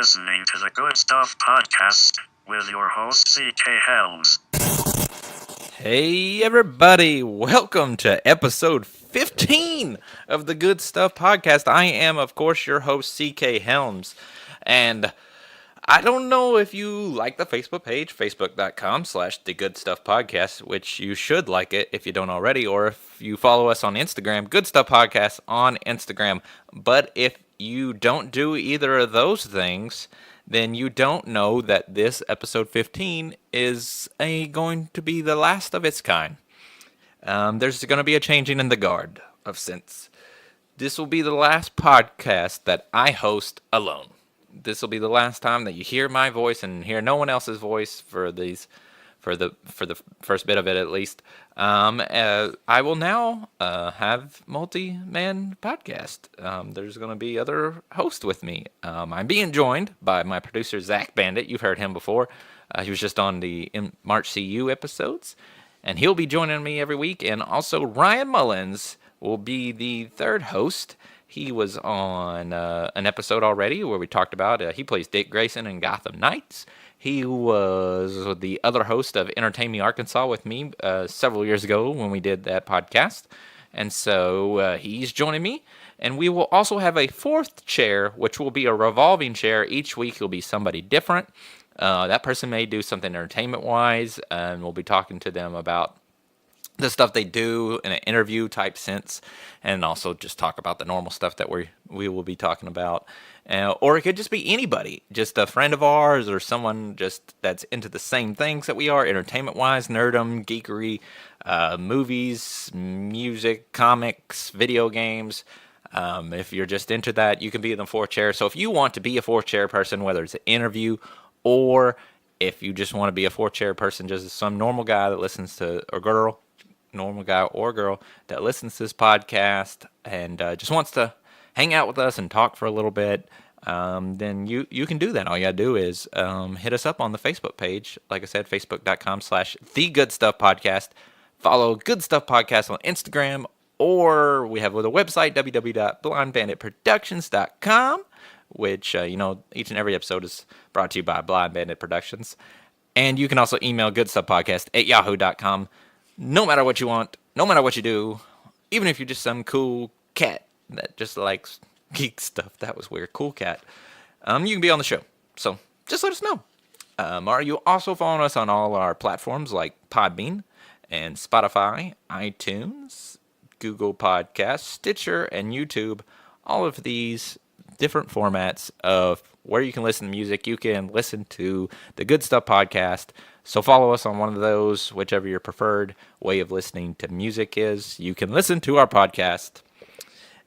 listening to the Good Stuff Podcast with your host, CK Helms. Hey everybody, welcome to episode 15 of the Good Stuff Podcast. I am, of course, your host, CK Helms, and I don't know if you like the Facebook page, facebook.com/The Good Stuff Podcast, which you should like it if you don't already, or if you follow us on Instagram, Good Stuff Podcast on Instagram. But if you don't do either of those things, then you don't know that this episode 15 is going to be the last of its kind. There's going to be a changing in the guard of sense. This will be the last podcast that I host alone. This will be the last time that you hear my voice and hear no one else's voice for the first bit of it at least. I will now have multi-man podcast. There's going to be other hosts with me. I'm being joined by my producer Zak Bandit. You've heard him before. He was just on the March CU episodes, and he'll be joining me every week. And also Ryan Mullins will be the third host. He was on an episode already where we talked about, he plays Dick Grayson in Gotham Knights. He was the other host of Entertain Me Arkansas with me several years ago when we did that podcast. And so he's joining me. And we will also have a fourth chair, which will be a revolving chair. Each week will be somebody different. That person may do something entertainment-wise, and we'll be talking to them about the stuff they do in an interview type sense, and also just talk about the normal stuff that we will be talking about. Or it could just be anybody, just a friend of ours or someone just that's into the same things that we are, entertainment-wise, nerdom, geekery, movies, music, comics, video games. If you're just into that, you can be in the fourth chair. So if you want to be a fourth chair person, whether it's an interview or if you just want to be a fourth chair person, just some normal guy that listens to, or girl, normal guy or girl that listens to this podcast and just wants to hang out with us and talk for a little bit, then you can do that. All you gotta do is hit us up on the Facebook page. Like I said, facebook.com/The Good Stuff Podcast. Follow Good Stuff Podcast on Instagram, or we have a website, www.blindbanditproductions.com, which, each and every episode is brought to you by Blind Bandit Productions. And you can also email goodstuffpodcast@yahoo.com. No matter what you want, no matter what you do, even if you're just some cool cat that just likes geek stuff. That was weird. Cool cat. You can be on the show. So just let us know. Are you also following us on all our platforms like Podbean and Spotify, iTunes, Google Podcasts, Stitcher, and YouTube? All of these different formats of where you can listen to music. You can listen to the Good Stuff Podcast. So follow us on one of those, whichever your preferred way of listening to music is. You can listen to our podcast.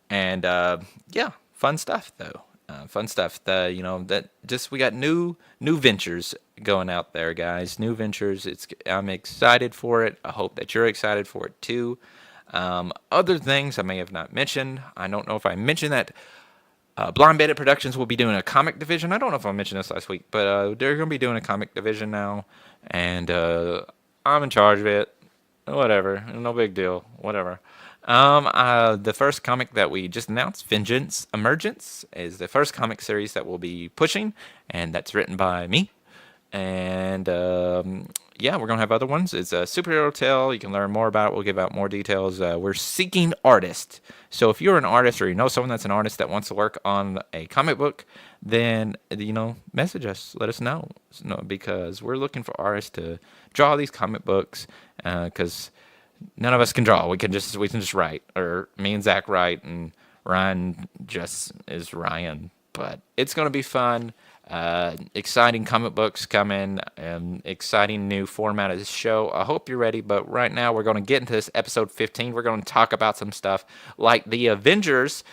And fun stuff though. Fun stuff. We got new ventures going out there, guys. New ventures. I'm excited for it. I hope that you're excited for it too. Other things I may have not mentioned. I don't know if I mentioned that. Blind Bandit Productions will be doing a comic division. I don't know if I mentioned this last week, but they're going to be doing a comic division now, and I'm in charge of it. Whatever, no big deal. Whatever. The first comic that we just announced, Vengeance Emergence, is the first comic series that we'll be pushing, and that's written by me. And we're going to have other ones. It's a superhero tale. You can learn more about it. We'll give out more details. We're seeking artists. So if you're an artist or you know someone that's an artist that wants to work on a comic book, then, message us. Let us know. Because we're looking for artists to draw these comic books, because none of us can draw. We can just write. Or me and Zach write, and Ryan just is Ryan. But it's going to be fun. Exciting comic books coming, exciting new format of this show. I hope you're ready, but right now we're going to get into this episode 15. We're going to talk about some stuff like the Avengers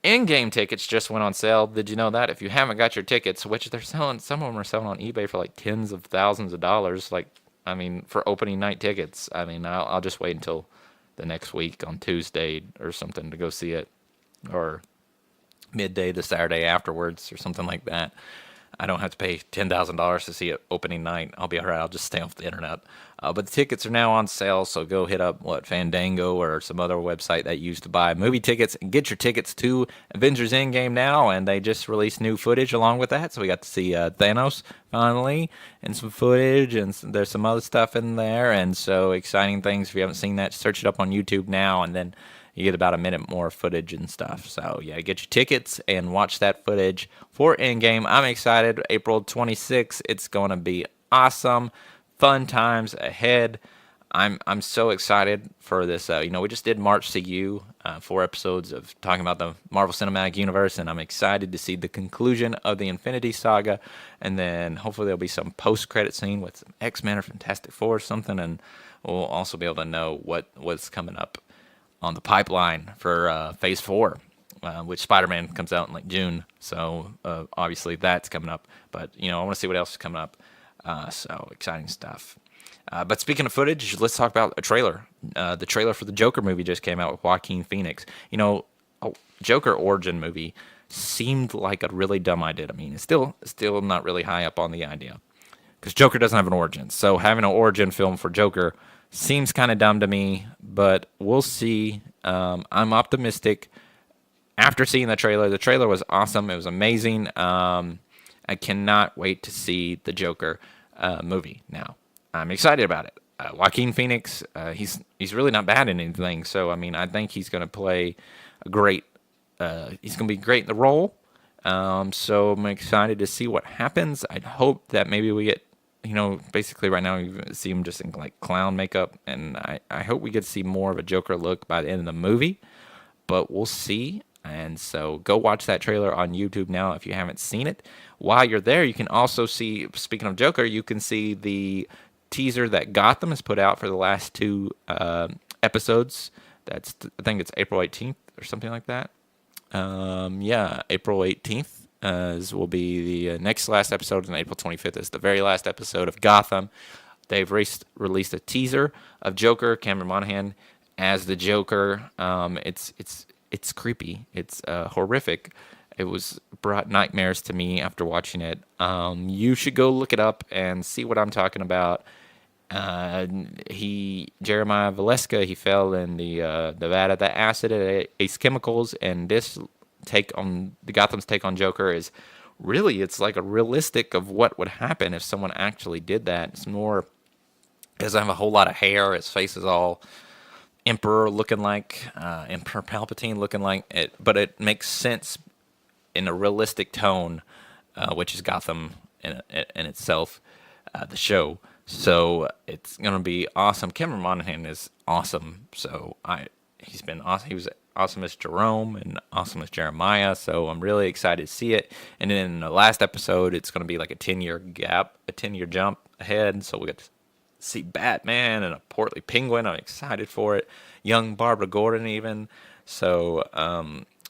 in-game tickets just went on sale. Did you know that? If you haven't got your tickets, which they're selling, some of them are selling on eBay for like tens of thousands of dollars, for opening night tickets. I'll just wait until the next week on Tuesday or something to go see it, or midday the Saturday afterwards or something like that. I don't have to pay $10,000 to see it opening night. I'll be all right. I'll just stay off the internet. But the tickets are now on sale, so go hit up Fandango or some other website that you used to buy movie tickets and get your tickets to Avengers Endgame now. And they just released new footage along with that, so we got to see Thanos finally and some footage, and there's some other stuff in there, and so exciting things. If you haven't seen that, search it up on YouTube now, and then you get about a minute more footage and stuff. So yeah, get your tickets and watch that footage for Endgame. I'm excited. April 26th. It's going to be awesome. Fun times ahead. I'm so excited for this. We just did March to You, 4 episodes of talking about the Marvel Cinematic Universe, and I'm excited to see the conclusion of the Infinity Saga, and then hopefully there'll be some post-credit scene with some X-Men or Fantastic Four or something, and we'll also be able to know what's coming up on the pipeline for Phase 4, which Spider-Man comes out in like June, so obviously that's coming up, but I want to see what else is coming up, so exciting stuff. But speaking of footage, let's talk about a trailer. The trailer for the Joker movie just came out with Joaquin Phoenix. A Joker origin movie seemed like a really dumb idea. I mean, it's still not really high up on the idea because Joker doesn't have an origin. So having an origin film for Joker seems kind of dumb to me, but we'll see. I'm optimistic. After seeing the trailer was awesome. It was amazing. I cannot wait to see the Joker movie now. I'm excited about it. Joaquin Phoenix, he's really not bad in anything. So I think he's going to play a great. He's going to be great in the role. So I'm excited to see what happens. I hope that maybe we get, basically right now you see him just in like clown makeup, and I hope we get to see more of a Joker look by the end of the movie. But we'll see. And so go watch that trailer on YouTube now if you haven't seen it. While you're there, you can also see, speaking of Joker, you can see the teaser that Gotham has put out for the last 2 episodes. I think it's April 18th or something like that. April 18th will be the next last episode, and April 25th is the very last episode of Gotham. They've released a teaser of Joker, Cameron Monaghan as the Joker. It's creepy. It's horrific. It brought nightmares to me after watching it. You should go look it up and see what I'm talking about. Jeremiah Valeska, he fell in the vat of the acid at Ace Chemicals, and this Gotham's take on Joker is really, it's like a realistic of what would happen if someone actually did that. It's more, doesn't have a whole lot of hair. His face is all Emperor looking like, Emperor Palpatine looking like it, but it makes sense in a realistic tone, which is Gotham in itself, the show. So it's gonna be awesome. Cameron Monaghan is awesome. So he's been awesome. He was awesome as Jerome and awesome as Jeremiah. So I'm really excited to see it. And then in the last episode, it's gonna be like a 10-year gap, a 10-year jump ahead. So we get to see Batman and a portly penguin. I'm excited for it. Young Barbara Gordon even. So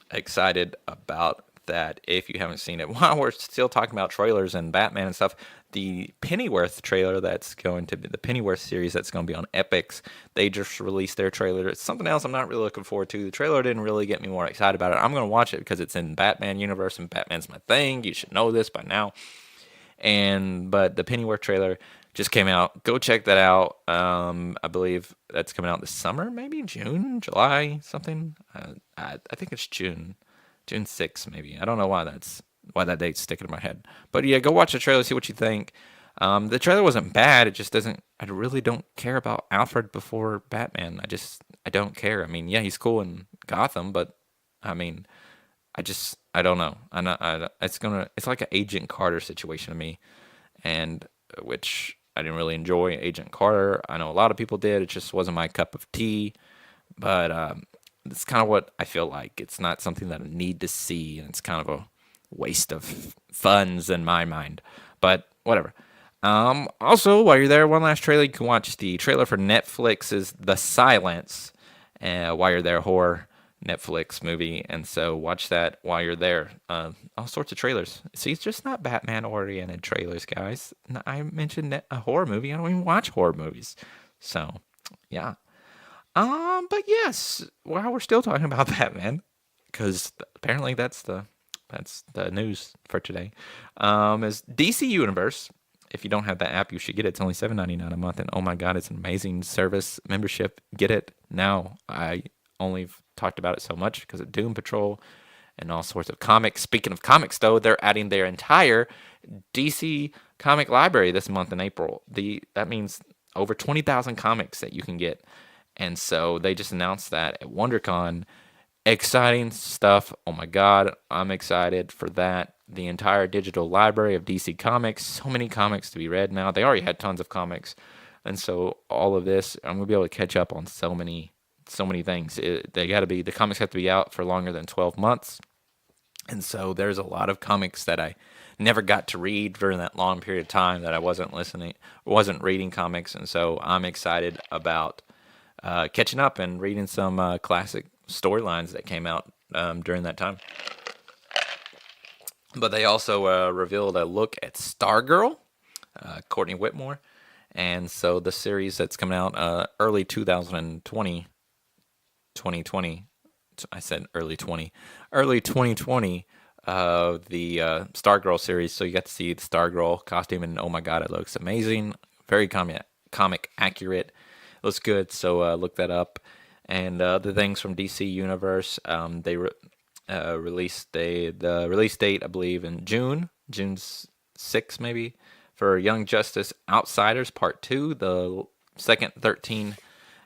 excited about that. If you haven't seen it, while we're still talking about trailers and Batman and stuff, the Pennyworth trailer that's going to be the Pennyworth series that's going to be on Epix, they just released their trailer. It's something else I'm not really looking forward to. The trailer didn't really get me more excited about it. I'm going to watch it because it's in Batman universe and Batman's my thing. You should know this by now. But the Pennyworth trailer just came out. Go check that out. I believe that's coming out this summer, maybe June, July, something. I think it's June 6th, maybe. I don't know why that date's sticking in my head. But yeah, go watch the trailer, see what you think. The trailer wasn't bad. It just doesn't. I really don't care about Alfred before Batman. I don't care. I mean, yeah, he's cool in Gotham, but I mean, I don't know. It's like an Agent Carter situation to me, and which I didn't really enjoy Agent Carter. I know a lot of people did. It just wasn't my cup of tea. But it's kind of what I feel like. It's not something that I need to see, and it's kind of a waste of funds in my mind. But whatever. Also, while you're there, one last trailer. You can watch the trailer for Netflix's The Silence. While you're there, horror Netflix movie, and so watch that while you're there. All sorts of trailers. See, it's just not Batman-oriented trailers, guys. I mentioned a horror movie. I don't even watch horror movies. So, yeah. But yes, while we're still talking about Batman, because apparently that's the That's the news for today. Is DC Universe. If you don't have that app, you should get it. It's only $7.99 a month, and oh my god, it's an amazing service membership. Get it now. I only talked about it so much because of Doom Patrol and all sorts of comics. Speaking of comics, though, they're adding their entire DC comic library this month in April. That means over 20,000 comics that you can get, and so they just announced that at WonderCon. Exciting stuff. Oh my god, I'm excited for that. The entire digital library of DC Comics. So many comics to be read now. They already had tons of comics. And so all of this, I'm going to be able to catch up on so many things. The comics have to be out for longer than 12 months. And so there's a lot of comics that I never got to read during that long period of time that I wasn't reading comics. And so I'm excited about catching up and reading some classic storylines that came out during that time. But they also revealed a look at Stargirl, Courtney Whitmore, and so the series that's coming out early 2020. I said early 2020. The Stargirl series. So you got to see the Stargirl costume, and oh my god, it looks amazing. Very comic accurate. It looks good. So look that up. And the things from DC Universe, they released the release date, I believe, in June 6th, maybe, for Young Justice Outsiders Part 2, the second 13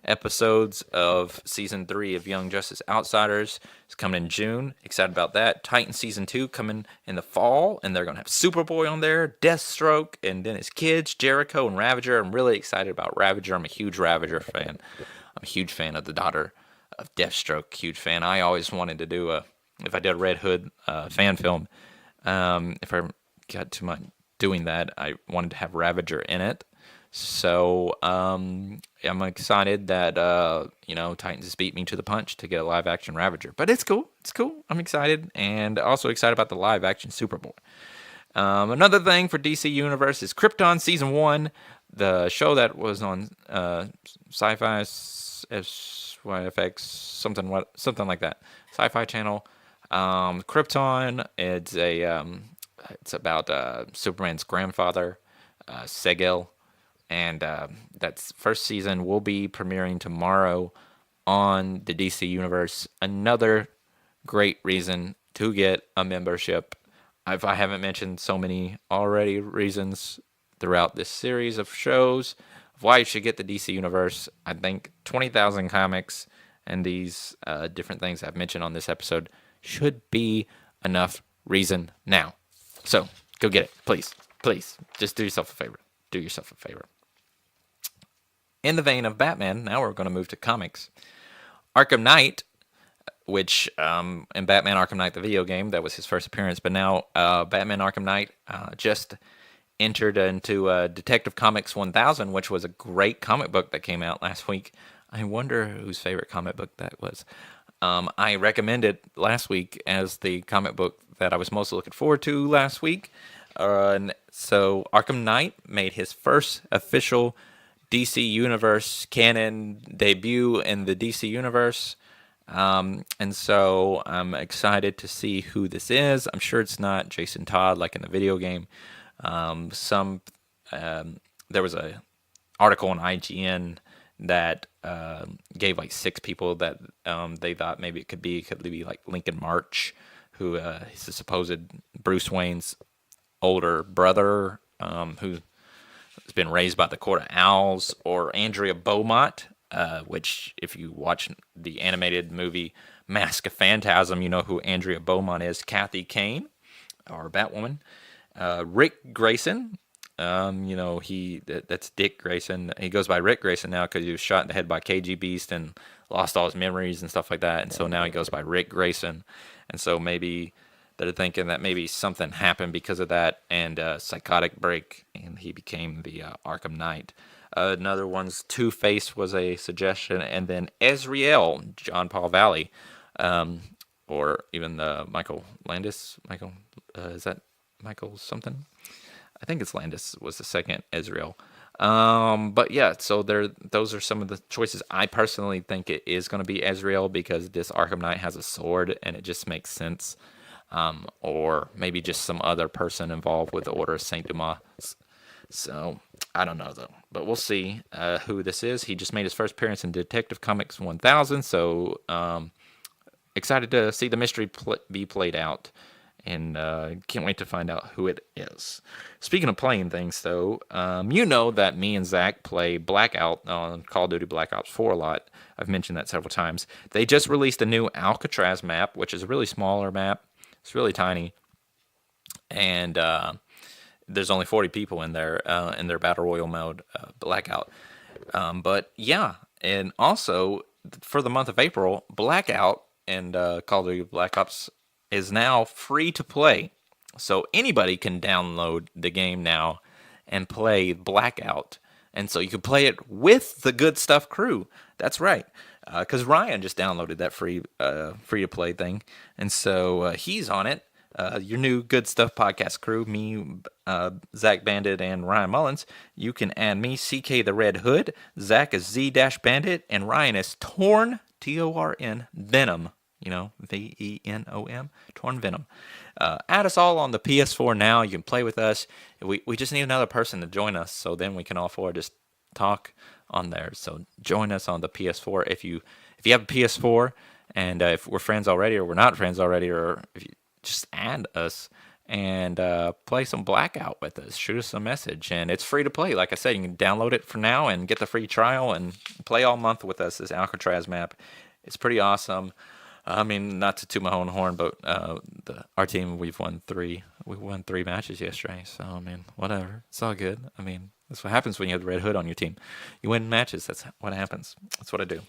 episodes of Season 3 of Young Justice Outsiders. It's coming in June. Excited about that. Titan Season 2 coming in the fall, and they're going to have Superboy on there, Deathstroke, and then his kids, Jericho and Ravager. I'm really excited about Ravager. I'm a huge Ravager fan. I'm a huge fan of the daughter of Deathstroke. Huge fan. I always wanted to do if I did a Red Hood fan film, if I got to my doing that, I wanted to have Ravager in it. So I'm excited that Titans has beat me to the punch to get a live action Ravager. But it's cool. It's cool. I'm excited, and also excited about the live action Superboy. Another thing for DC Universe is Krypton Season 1, the show that was on Sci-Fi SYFX, something like that, Sci-Fi Channel. Krypton. It's about Superman's grandfather, Segel, and that's first season will be premiering tomorrow on the DC Universe. Another great reason to get a membership. If I haven't mentioned so many already reasons throughout this series of shows of why you should get the DC Universe, I think 20,000 comics and these different things I've mentioned on this episode should be enough reason now. So go get it, please. Just do yourself a favor. In the vein of Batman, now we're going to move to comics. Arkham Knight, which in Batman Arkham Knight, the video game, that was his first appearance. But now Batman Arkham Knight just entered into Detective Comics 1000, which was a great comic book that came out last week. I wonder whose favorite comic book that was. I recommended last week as the comic book that I was most looking forward to last week. So Arkham Knight made his first official DC Universe canon debut in the DC Universe. And so I'm excited to see who this is. I'm sure it's not Jason Todd like in the video game. There was a article on IGN that gave like 6 people that they thought maybe it could be like Lincoln March, who is the supposed Bruce Wayne's older brother, who has been raised by the Court of Owls, or Andrea Beaumont, which if you watch the animated movie Mask of Phantasm, you know who Andrea Beaumont is. Kathy Kane, or Batwoman. Rick Grayson, that's Dick Grayson. He goes by Rick Grayson now because he was shot in the head by KG Beast and lost all his memories and stuff like that. And so now he goes by Rick Grayson. And so maybe they're thinking that maybe something happened because of that and a psychotic break, and he became the Arkham Knight. Another one's Two-Face was a suggestion, and then Ezreal, John Paul Valley, or even Michael Landis. Is that Michael something? I think it's Landis was the second Ezreal. But yeah, so those are some of the choices. I personally think it is going to be Ezreal because this Arkham Knight has a sword, and it just makes sense. or maybe just some other person involved with the Order of Saint Dumas. So I don't know though, but we'll see who this is. He just made his first appearance in Detective Comics 1000, so excited to see the mystery be played out, and can't wait to find out who it is. Speaking of playing things, though, you know that me and Zach play Blackout on Call of Duty Black Ops 4 a lot. I've mentioned that several times. They just released a new Alcatraz map, which is a really smaller map. It's really tiny, and there's only 40 people in their battle royal mode, Blackout. But yeah, and also for the month of April, Blackout and Call of Duty Black Ops is now free to play. So anybody can download the game now and play Blackout. And so you can play it with the Good Stuff crew. That's right. Because Ryan just downloaded that free to play thing. And so he's on it. Your new Good Stuff podcast crew, me, Zak Bandit, and Ryan Mullins. You can add me, CK the Red Hood. Zach is Z-Bandit. And Ryan is Torn, Torn Venom. Venom, Torn Venom. Add us all on the PS4 now. You can play with us. We just need another person to join us, so then we can all four just talk on there. So join us on the PS4 if you have a PS4, and if we're friends already or we're not friends already, or if you just add us and play some Blackout with us. Shoot us a message, and it's free to play. Like I said, you can download it for now and get the free trial and play all month with us. This Alcatraz map, it's pretty awesome. I mean, not to toot my own horn, but our team, we won three matches yesterday. So, I mean, whatever. It's all good. I mean, that's what happens when you have the Red Hood on your team. You win matches. That's what happens. That's what I do.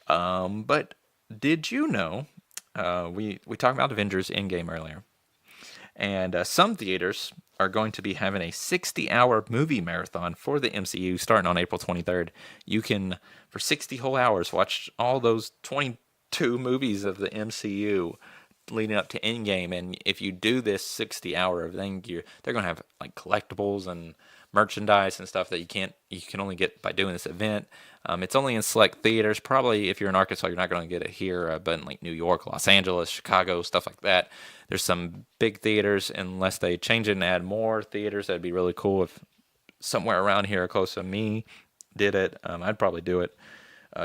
But did you know, we talked about Avengers Endgame earlier, and some theaters are going to be having a 60-hour movie marathon for the MCU starting on April 23rd. You can, for 60 whole hours, watch all those 22 movies of the MCU leading up to Endgame. And if you do this 60-hour thing, they're going to have like collectibles and merchandise and stuff that you can only get by doing this event. It's only in select theaters. Probably if you're in Arkansas, you're not going to get it here, but in like New York, Los Angeles, Chicago, stuff like that. There's some big theaters. Unless they change it and add more theaters, that'd be really cool if somewhere around here close to me did it. I'd probably do it.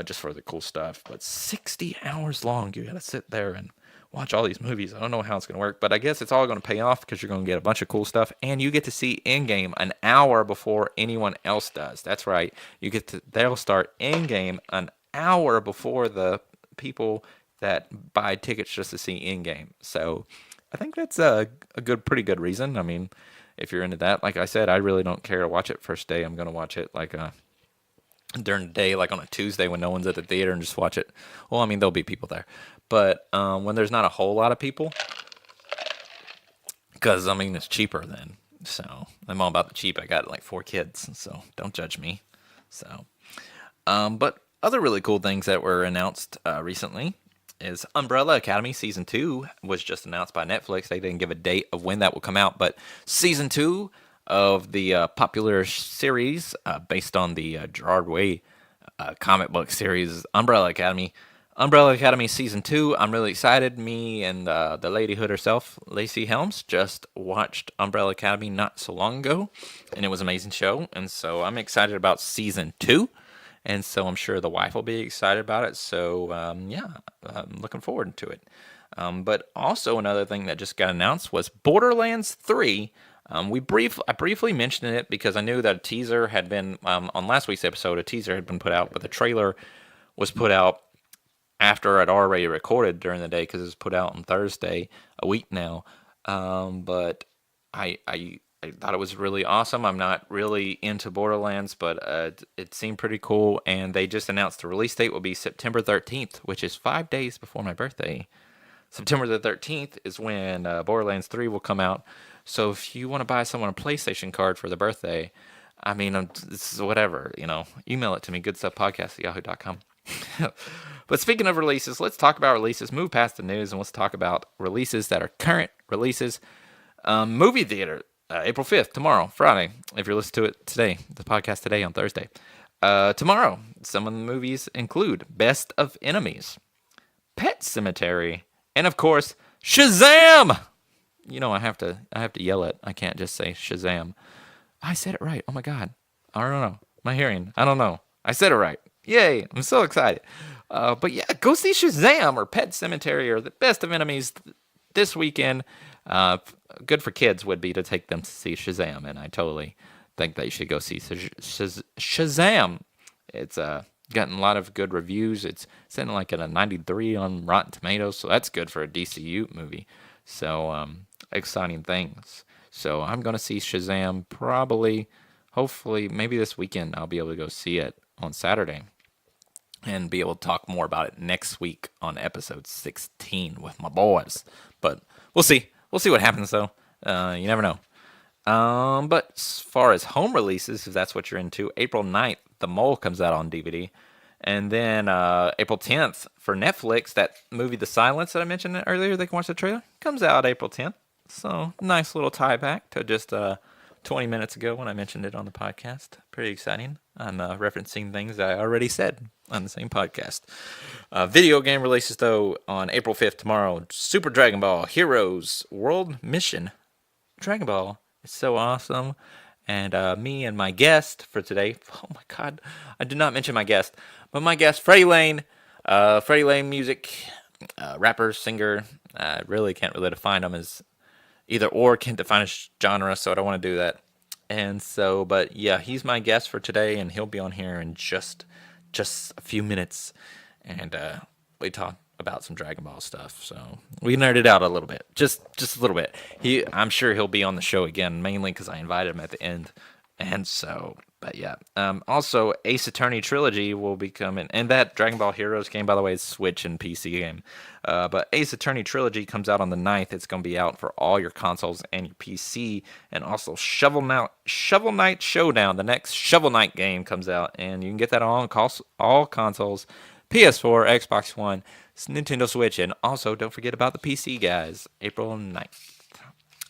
Just for the cool stuff. But 60 hours long, you gotta sit there and watch all these movies. I don't know how it's gonna work, but I guess it's all gonna pay off because you're gonna get a bunch of cool stuff, and you get to see Endgame an hour before anyone else does. That's right. They'll start Endgame an hour before the people that buy tickets just to see Endgame. So I think that's a pretty good reason. I mean, if you're into that, like I said, I really don't care to watch it first day. I'm gonna watch it like during the day, like on a Tuesday when no one's at the theater, and just watch it. Well, I mean, there'll be people there, but when there's not a whole lot of people, because I mean it's cheaper then. So I'm all about the cheap. I got like 4 kids, so don't judge me. So, but other really cool things that were announced recently is Umbrella Academy Season 2 was just announced by Netflix. They didn't give a date of when that will come out, but Season 2 of the popular series based on the Gerard Way comic book series, Umbrella Academy. Umbrella Academy Season 2, I'm really excited. Me and the Lady Hood herself, CK Helms, just watched Umbrella Academy not so long ago, and it was an amazing show, and so I'm excited about Season 2, and so I'm sure the wife will be excited about it, so yeah, I'm looking forward to it. But also another thing that just got announced was Borderlands 3. I briefly mentioned it because I knew that a teaser had been, on last week's episode, a teaser had been put out, but the trailer was put out after I'd already recorded during the day because it was put out on Thursday, a week now. But I thought it was really awesome. I'm not really into Borderlands, but it seemed pretty cool, and they just announced the release date will be September 13th, which is 5 days before my birthday. September the 13th is when Borderlands 3 will come out. So if you want to buy someone a PlayStation card for their birthday, I mean, this is whatever, email it to me, goodstuffpodcast@yahoo.com. But speaking of releases, let's talk about releases. Move past the news and let's talk about releases that are current releases. Movie theater, April 5th, tomorrow, Friday, if you're listening to it today, the podcast today on Thursday. Tomorrow, some of the movies include Best of Enemies, Pet Cemetery, and of course, Shazam! I have to yell it. I can't just say Shazam. I said it right. Oh my god. I don't know. My hearing. I don't know. I said it right. Yay! I'm so excited. But yeah, go see Shazam or Pet Cemetery or The Best of Enemies this weekend. Good for kids would be to take them to see Shazam, and I totally think they should go see Shazam. It's gotten a lot of good reviews. It's sitting like at a 93 on Rotten Tomatoes, so that's good for a DCU movie. So exciting things. So I'm gonna see Shazam probably, hopefully, maybe this weekend. I'll be able to go see it on Saturday and be able to talk more about it next week on episode 16 with my boys. But we'll see. We'll see what happens, though. You never know. But as far as home releases, if that's what you're into, April 9th, The Mole comes out on DVD. And then April 10th for Netflix, that movie The Silence that I mentioned earlier, they can watch the trailer, comes out April 10th. So nice little tie back to just 20 minutes ago when I mentioned it on the podcast. Pretty exciting. I'm referencing things I already said on the same podcast. Video game releases, though, on April 5th tomorrow. Super Dragon Ball Heroes World Mission. Dragon Ball is so awesome. And me and my guest for today, oh my god, I did not mention my guest, but my guest, Freddie Lane. Freddie Lane music, rapper, singer. I really can't really define him as either or, can't define a genre, so I don't want to do that. And so, but yeah, he's my guest for today, and he'll be on here in just a few minutes, and we talk about some Dragon Ball stuff. So we nerded out a little bit, just a little bit. I'm sure he'll be on the show again, mainly because I invited him at the end, and so. But yeah, also Ace Attorney Trilogy will be coming, and that Dragon Ball Heroes game, by the way, is Switch and PC game. But Ace Attorney Trilogy comes out on the 9th. It's going to be out for all your consoles and your PC, and also Shovel Knight Showdown. The next Shovel Knight game comes out, and you can get that on all consoles, PS4, Xbox One, Nintendo Switch, and also don't forget about the PC, guys. April 9th.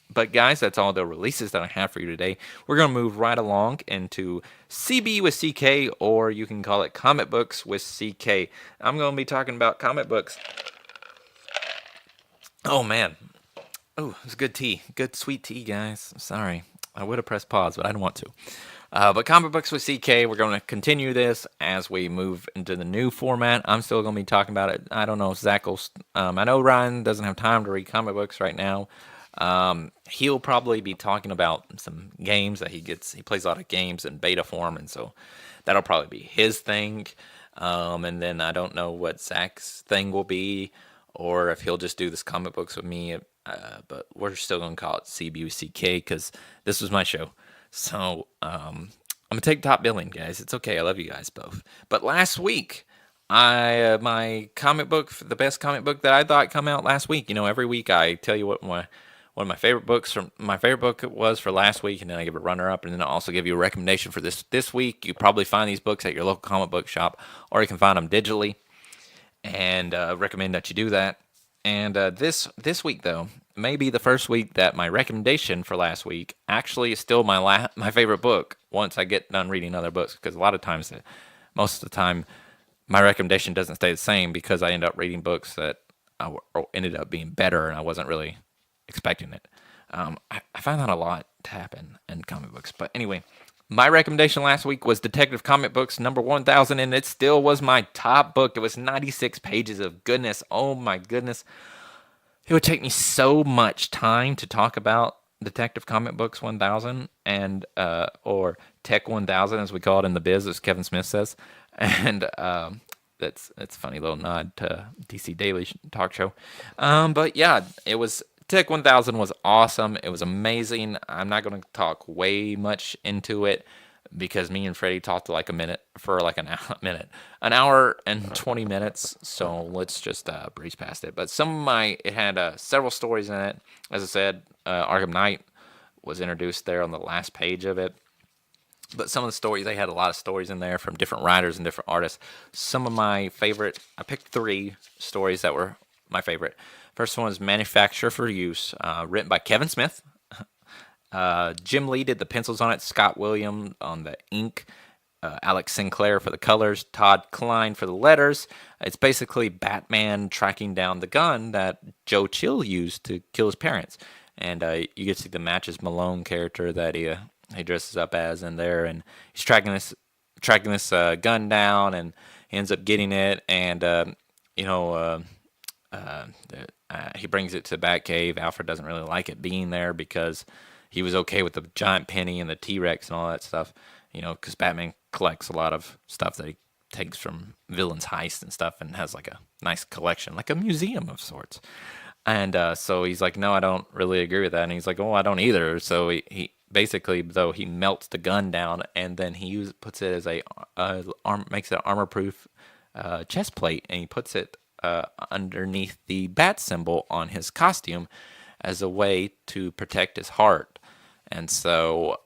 But guys, that's all the releases that I have for you today. We're going to move right along into CB with CK, or you can call it Comic Books with CK. I'm going to be talking about comic books. Oh, man. Oh, it's good tea. Good sweet tea, guys. Sorry. I would have pressed pause, but I didn't want to. But Comic Books with CK, we're going to continue this as we move into the new format. I'm still going to be talking about it. I don't know if Zach will... I know Ryan doesn't have time to read comic books right now. He'll probably be talking about some games that he plays a lot of games in beta form, and so that'll probably be his thing. And then I don't know what Zach's thing will be, or if he'll just do this comic books with me. But we're still gonna call it CBUCK because this was my show. So I'm gonna take top billing, guys. It's okay. I love you guys both. But last week, my comic book, the best comic book that I thought come out last week. Every week I tell you what one of my favorite books from my favorite book was for last week, and then I give a runner up, and then I also give you a recommendation for this week. You probably find these books at your local comic book shop, or you can find them digitally, and recommend that you do that. And this week though may be the first week that my recommendation for last week actually is still my favorite book once I get done reading other books, because a lot of times, most of the time, my recommendation doesn't stay the same because I end up reading books that ended up being better, and I wasn't really expecting it. I find that a lot to happen in comic books. But anyway, my recommendation last week was Detective Comic Books number 1000, and it still was my top book. It was 96 pages of goodness. Oh my goodness. It would take me so much time to talk about Detective Comic Books 1000, and or Tech 1000 as we call it in the biz, as Kevin Smith says. And that's a funny little nod to DC Daily Talk Show. But yeah, it was Tech 1000 was awesome. It was amazing. I'm not going to talk way much into it because me and Freddie talked like an hour and 20 minutes. So let's just breeze past it. But it had several stories in it. As I said, Arkham Knight was introduced there on the last page of it. But some of the stories, they had a lot of stories in there from different writers and different artists. Some of my favorite, I picked 3 stories that were my favorite. First one is Manufacture for Use, written by Kevin Smith. Jim Lee did the pencils on it, Scott Williams on the ink, Alex Sinclair for the colors, Todd Klein for the letters. It's basically Batman tracking down the gun that Joe Chill used to kill his parents, and you get to see the Matches Malone character that he dresses up as in there, and he's tracking this gun down, and he ends up getting it, and you know. He brings it to Batcave. Alfred doesn't really like it being there because he was okay with the giant penny and the T-Rex and all that stuff, because Batman collects a lot of stuff that he takes from villains' heists and stuff and has like a nice collection, like a museum of sorts. And so he's like, no, I don't really agree with that. And he's like, oh, I don't either. So he basically, though, he melts the gun down and then he puts it as makes it an armor-proof chest plate, and he puts it underneath the bat symbol on his costume as a way to protect his heart. And so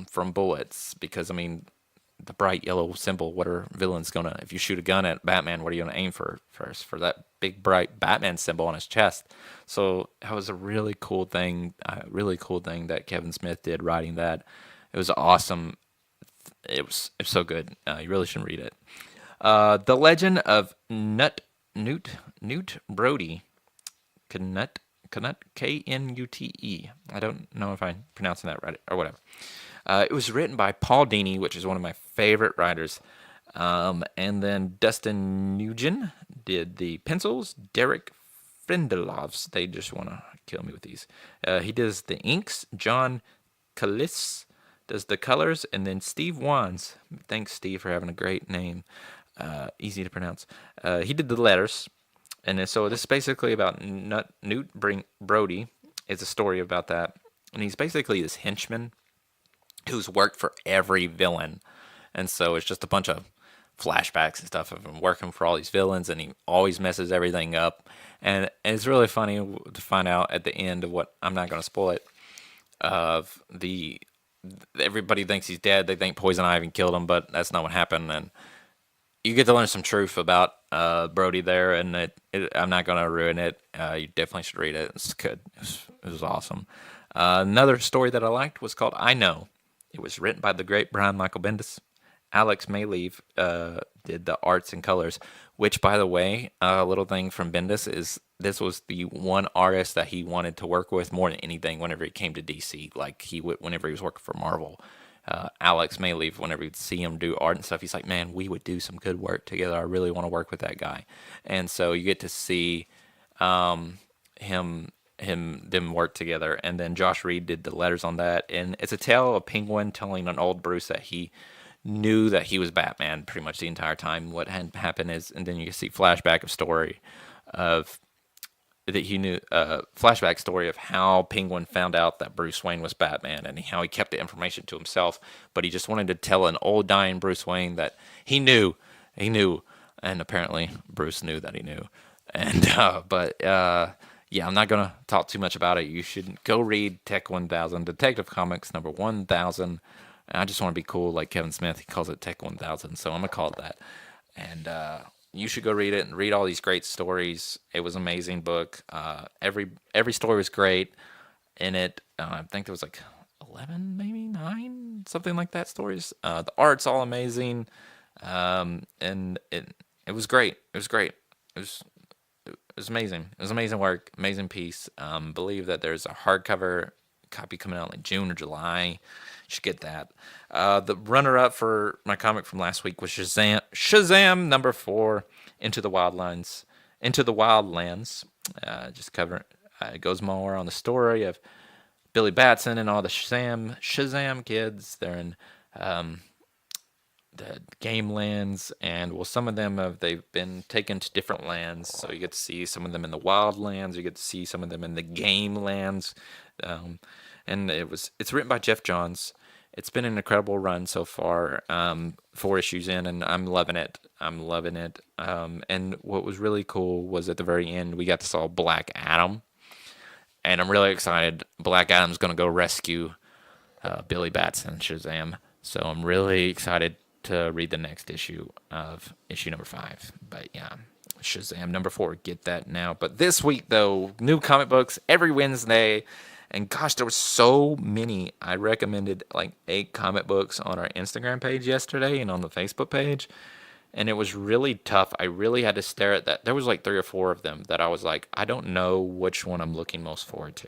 from bullets, because the bright yellow symbol, what are villains gonna, if you shoot a gun at Batman, what are you gonna aim for first? For that big bright Batman symbol on his chest. So that was a really cool thing that Kevin Smith did writing that. It was awesome. It was so good. You really should read it. The Legend of Newt Brody. Knute, Knute. I don't know if I'm pronouncing that right or whatever. It was written by Paul Dini, which is one of my favorite writers. And then Dustin Nguyen did the pencils. Derek Frindelovs. They just want to kill me with these. He does the inks. John Callis does the colors. And then Steve Wands. Thanks, Steve, for having a great name. Easy to pronounce. He did the letters. And so this is basically about Newt Brody. It's a story about that. And he's basically this henchman who's worked for every villain. And so it's just a bunch of flashbacks and stuff of him working for all these villains, and he always messes everything up. And it's really funny to find out at the end of what, I'm not going to spoil it, of everybody thinks he's dead. They think Poison Ivy killed him, but that's not what happened. And you get to learn some truth about Brody there, and I'm not going to ruin it. You definitely should read it. It's good. It was awesome. Another story that I liked was called I Know. It was written by the great Brian Michael Bendis. Alex Mayleave did the arts and colors, which, by the way, a little thing from Bendis is this was the one artist that he wanted to work with more than anything whenever he came to DC. Like, whenever he was working for Marvel. Alex Mayleave, whenever you'd see him do art and stuff, he's like, man, we would do some good work together. I really want to work with that guy. And so you get to see them work together. And then Josh Reed did the letters on that. And it's a tale of Penguin telling an old Bruce that he knew that he was Batman pretty much the entire time. What had happened is, and then you can see flashback story of how Penguin found out that Bruce Wayne was Batman, and how he kept the information to himself, but he just wanted to tell an old dying Bruce Wayne that he knew, and apparently Bruce knew that he knew. And yeah, I'm not gonna talk too much about it. You should go read Tech 1000, Detective Comics number 1000. I just want to be cool like Kevin Smith. He calls it Tech 1000, so I'm gonna call it that. And you should go read it and read all these great stories. It was an amazing book. Every story was great in it. I think there was like 11, maybe 9, something like that stories. The art's all amazing, and it was great. It was great. It was amazing. It was amazing work, amazing piece. Believe that there's a hardcover copy coming out in like June or July. You should get that. The runner-up for my comic from last week was Shazam number 4, Into the Wildlands. Just covering. It goes more on the story of Billy Batson and all the Shazam kids. They're in the game lands, and some of them they've been taken to different lands, so you get to see some of them in the wild lands, you get to see some of them in the game lands, and it's written by Jeff Johns. It's been an incredible run so far, 4 issues in, and I'm loving it. And what was really cool was at the very end we got to see Black Adam, and I'm really excited. Black Adam's going to go rescue Billy Batson, Shazam, so I'm really excited to read the next issue of issue number 5. But yeah, Shazam number 4, get that now. But this week though, new comic books every Wednesday. And gosh, there were so many. I recommended like 8 comic books on our Instagram page yesterday and on the Facebook page. And it was really tough. I really had to stare at that. There was like 3 or 4 of them that I was like, I don't know which one I'm looking most forward to,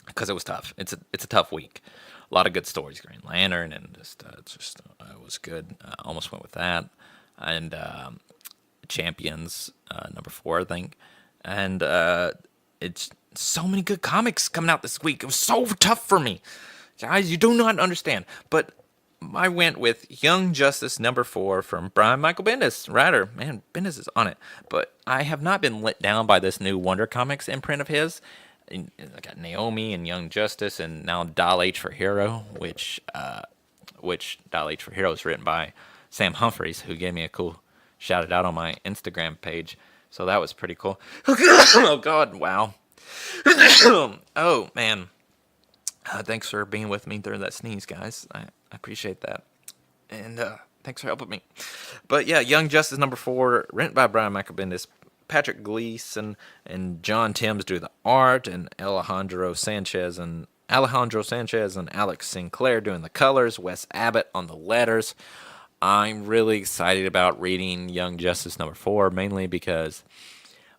because it was tough. It's a tough week. A lot of good stories. Green Lantern and it was good. Almost went with that, and Champions number 4, I think, and it's so many good comics coming out this week. It was so tough for me, guys. You do not understand, but I went with Young Justice number 4 from Brian Michael Bendis, writer. Man, Bendis is on it. But I have not been let down by this new Wonder Comics imprint of his. I got Naomi and Young Justice, and now Dial H for Hero, which Dial H for Hero is written by Sam Humphries, who gave me a cool shout out on my Instagram page. So that was pretty cool. Oh God, wow. Oh man. Thanks for being with me through that sneeze, guys. I appreciate that. And thanks for helping me. But yeah, Young Justice number 4, written by Brian Michael Bendis, Patrick Gleason and John Timms do the art, and Alejandro Sanchez and Alex Sinclair doing the colors, Wes Abbott on the letters. I'm really excited about reading Young Justice number 4, mainly because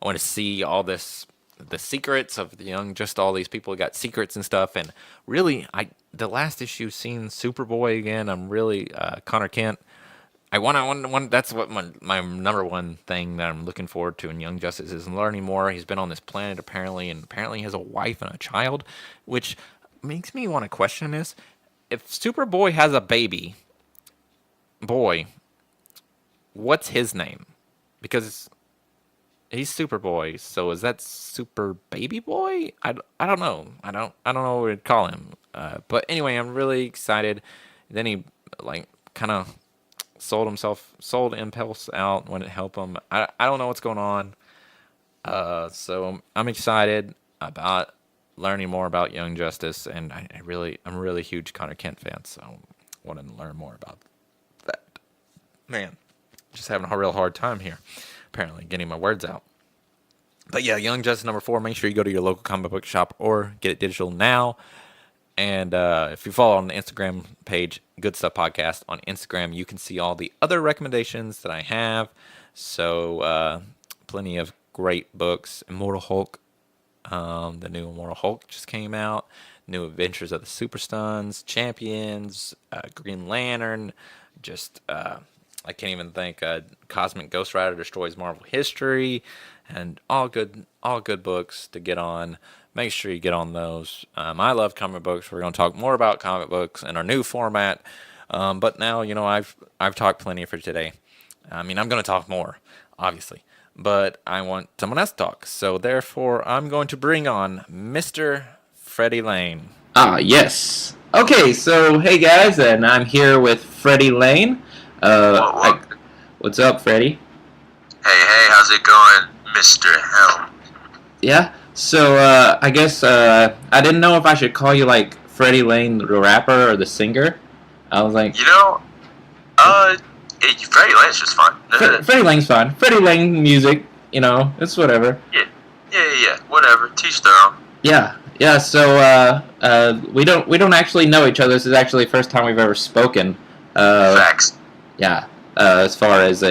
I want to see all this, the secrets of the Young, just all these people who got secrets and stuff. And really, the last issue, seeing Superboy again, I'm really, Connor Kent, I want, that's what my number one thing that I'm looking forward to in Young Justice is learning more. He's been on this planet apparently, and apparently he has a wife and a child, which makes me want to question this. If Superboy has a baby boy, what's his name? Because he's Superboy, so is that Super Baby Boy? I don't know. I don't know what we'd call him. But anyway, I'm really excited. Then he kind of sold Impulse out when it helped him. I don't know what's going on. So I'm excited about learning more about Young Justice, and I'm a really huge Connor Kent fan, so I want to learn more about that. Man, just having a real hard time here, apparently, getting my words out. But yeah, Young Justice number 4, make sure you go to your local comic book shop or get it digital now. And if you follow on the Instagram page, Good Stuff Podcast on Instagram, you can see all the other recommendations that I have. So plenty of great books. Immortal Hulk, the new Immortal Hulk just came out. New Adventures of the Super Stuns, Champions, Green Lantern, just I can't even think. Cosmic Ghost Rider Destroys Marvel History, and all good books to get on. Make sure you get on those. I love comic books. We're going to talk more about comic books in our new format. But now, I've talked plenty for today. I mean, I'm going to talk more, obviously. But I want someone else to talk. So therefore, I'm going to bring on Mr. Freddie Lane. Yes. Okay, so hey guys, and I'm here with Freddie Lane. What's up, Freddie? Hey, how's it going, Mr. Helm? Yeah. So, I guess, I didn't know if I should call you, Freddie Lane, the rapper, or the singer. I was like... Freddie Lane's just fine. Freddie Lane's fine. Freddie Lane music, it's whatever. Yeah, whatever. Teach their own. Yeah, so, we don't actually know each other. This is actually the first time we've ever spoken. Facts. Yeah, as far as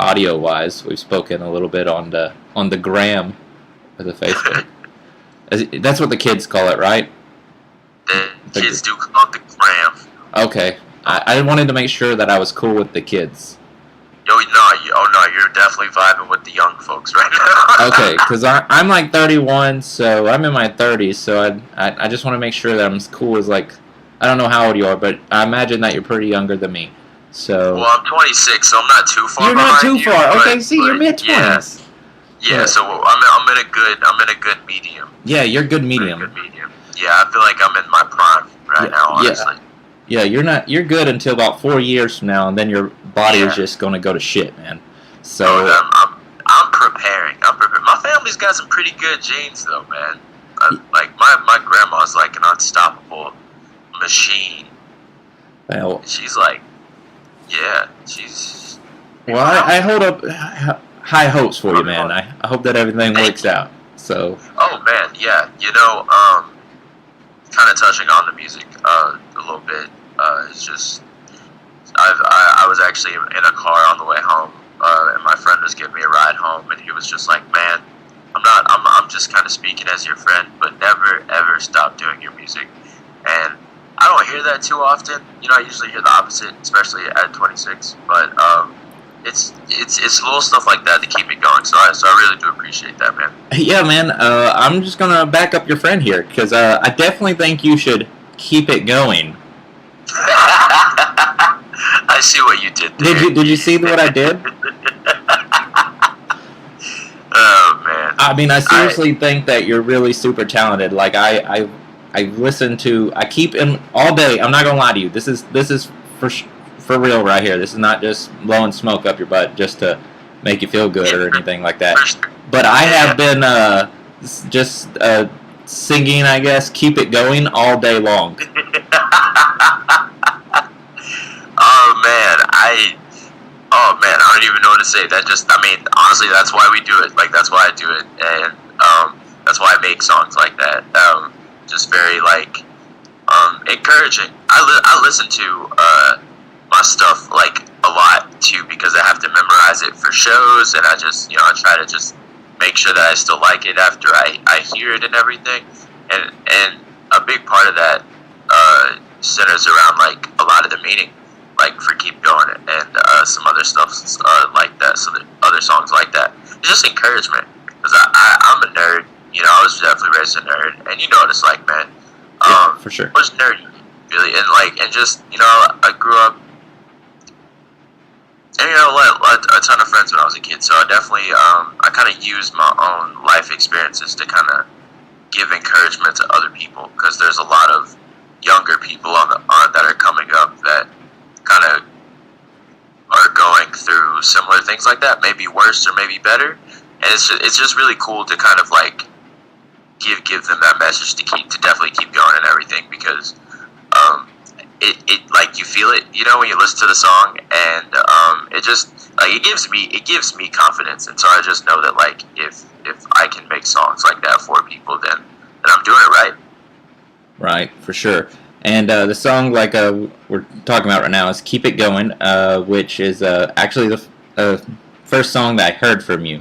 audio-wise, we've spoken a little bit on the gram. The Facebook. That's what the kids call it, right? The kids do call it the gram. Okay. I wanted to make sure that I was cool with the kids. You're definitely vibing with the young folks right now. Okay, because I'm 31, so I'm in my 30s, so I just want to make sure that I'm as cool as, I don't know how old you are, but I imagine that you're pretty younger than me. So. Well, I'm 26, so I'm not too far. You're not too far. Okay, see, you're mid-20s. Yeah, so I'm in a good medium. Yeah, you're good medium. Yeah, I feel like I'm in my prime now, honestly. Yeah, you're good until about 4 years from now, and then your body is just going to go to shit, man. So I'm preparing. My family's got some pretty good genes, though, man. My grandma's like an unstoppable machine. Well, she's she's. Well, I hold up high hopes for you, man. I hope that everything works out. So. Oh man, yeah. Kind of touching on the music a little bit. It's just I was actually in a car on the way home, and my friend was giving me a ride home, and he was just like, "Man, I'm just kind of speaking as your friend, but never ever stop doing your music." And I don't hear that too often. I usually hear the opposite, especially at 26. But it's little stuff like that keep me going. So I really do appreciate that, man. Yeah, man. I'm just gonna back up your friend here because I definitely think you should keep it going. I see what you did there. Did you see what I did? Oh man. I mean, I seriously think that you're really super talented. Like I listen to, I keep in all day. I'm not gonna lie to you. This is for real right here. This is not just blowing smoke up your butt just to make you feel good or anything like that. But I have been just singing, I guess, "Keep It Going" all day long. Oh man, I don't even know what to say. Honestly, that's why we do it. Like, that's why I do it, and that's why I make songs like that. Just very encouraging. I listen to my stuff like a lot too because I have to memorize it for shows, and I just I try to just make sure that I still like it after I hear it and everything. And a big part of that centers around like a lot of the meaning, like for "Keep Going" and some other stuff like that. So the other songs like that, it's just encouragement because I'm a nerd. I was definitely raised a nerd, and you know what it's like, man. Yeah, for sure. I was nerdy, really, and just I grew up, and a ton of friends when I was a kid. So I definitely I kind of used my own life experiences to kind of give encouragement to other people because there's a lot of younger people that are coming up that kind of are going through similar things like that, maybe worse or maybe better, and it's just really cool to kind of like give them that message to definitely keep going and everything because it like you feel it when you listen to the song, and it just like it gives me confidence, and so I just know that like if I can make songs like that for people, then I'm doing it right. Right, for sure. And the song like we're talking about right now is "Keep It Going," which is actually the first song that I heard from you.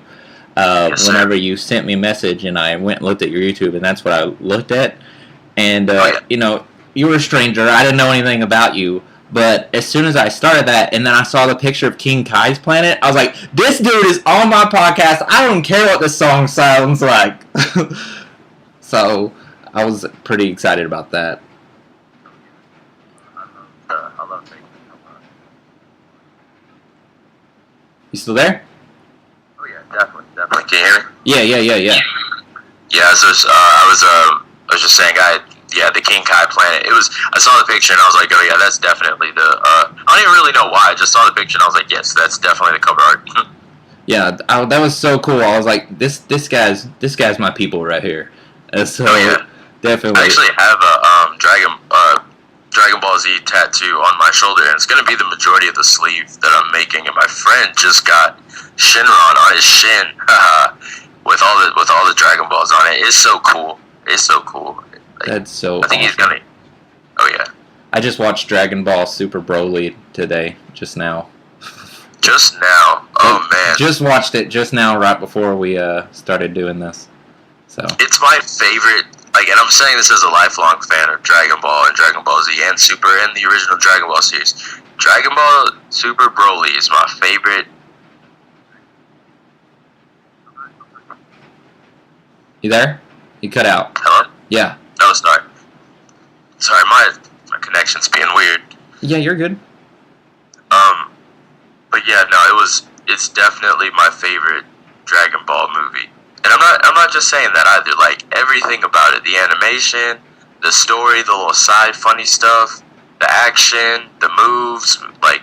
Yes, whenever you sent me a message, and I went and looked at your YouTube, and that's what I looked at. And you were a stranger. I didn't know anything about you. But as soon as I started that, and then I saw the picture of King Kai's Planet, I was like, this dude is on my podcast. I don't care what this song sounds like. So I was pretty excited about that. I love making it. You still there? Oh yeah, definitely. Can you hear me? Yeah. Yeah, so I was just saying, the King Kai Planet. I saw the picture and I was like, oh yeah, that's definitely the. I don't even really know why. I just saw the picture and I was like, yes, that's definitely the cover art. Yeah, that was so cool. I was like, this guy's my people right here. So oh yeah, definitely. I actually have a Dragon Ball Z tattoo on my shoulder, and it's gonna be the majority of the sleeve that I'm making. And my friend just got Shinron on his shin with all the Dragon Balls on it. It's so cool. Like, that's so. I think awesome. he's gonna. Oh yeah. I just watched Dragon Ball Super Broly today, just now. Just now. Oh man. Just watched it just now, right before we started doing this. So. It's my favorite. And I'm saying this as a lifelong fan of Dragon Ball and Dragon Ball Z and Super and the original Dragon Ball series. Dragon Ball Super Broly is my favorite. You there? You cut out. Hello? Yeah. No, sorry. Sorry, my connection's being weird. Yeah, you're good. But yeah, no, it's definitely my favorite Dragon Ball movie. And I'm not just saying that either. Like, everything about it, the animation, the story, the little side funny stuff, the action, the moves, like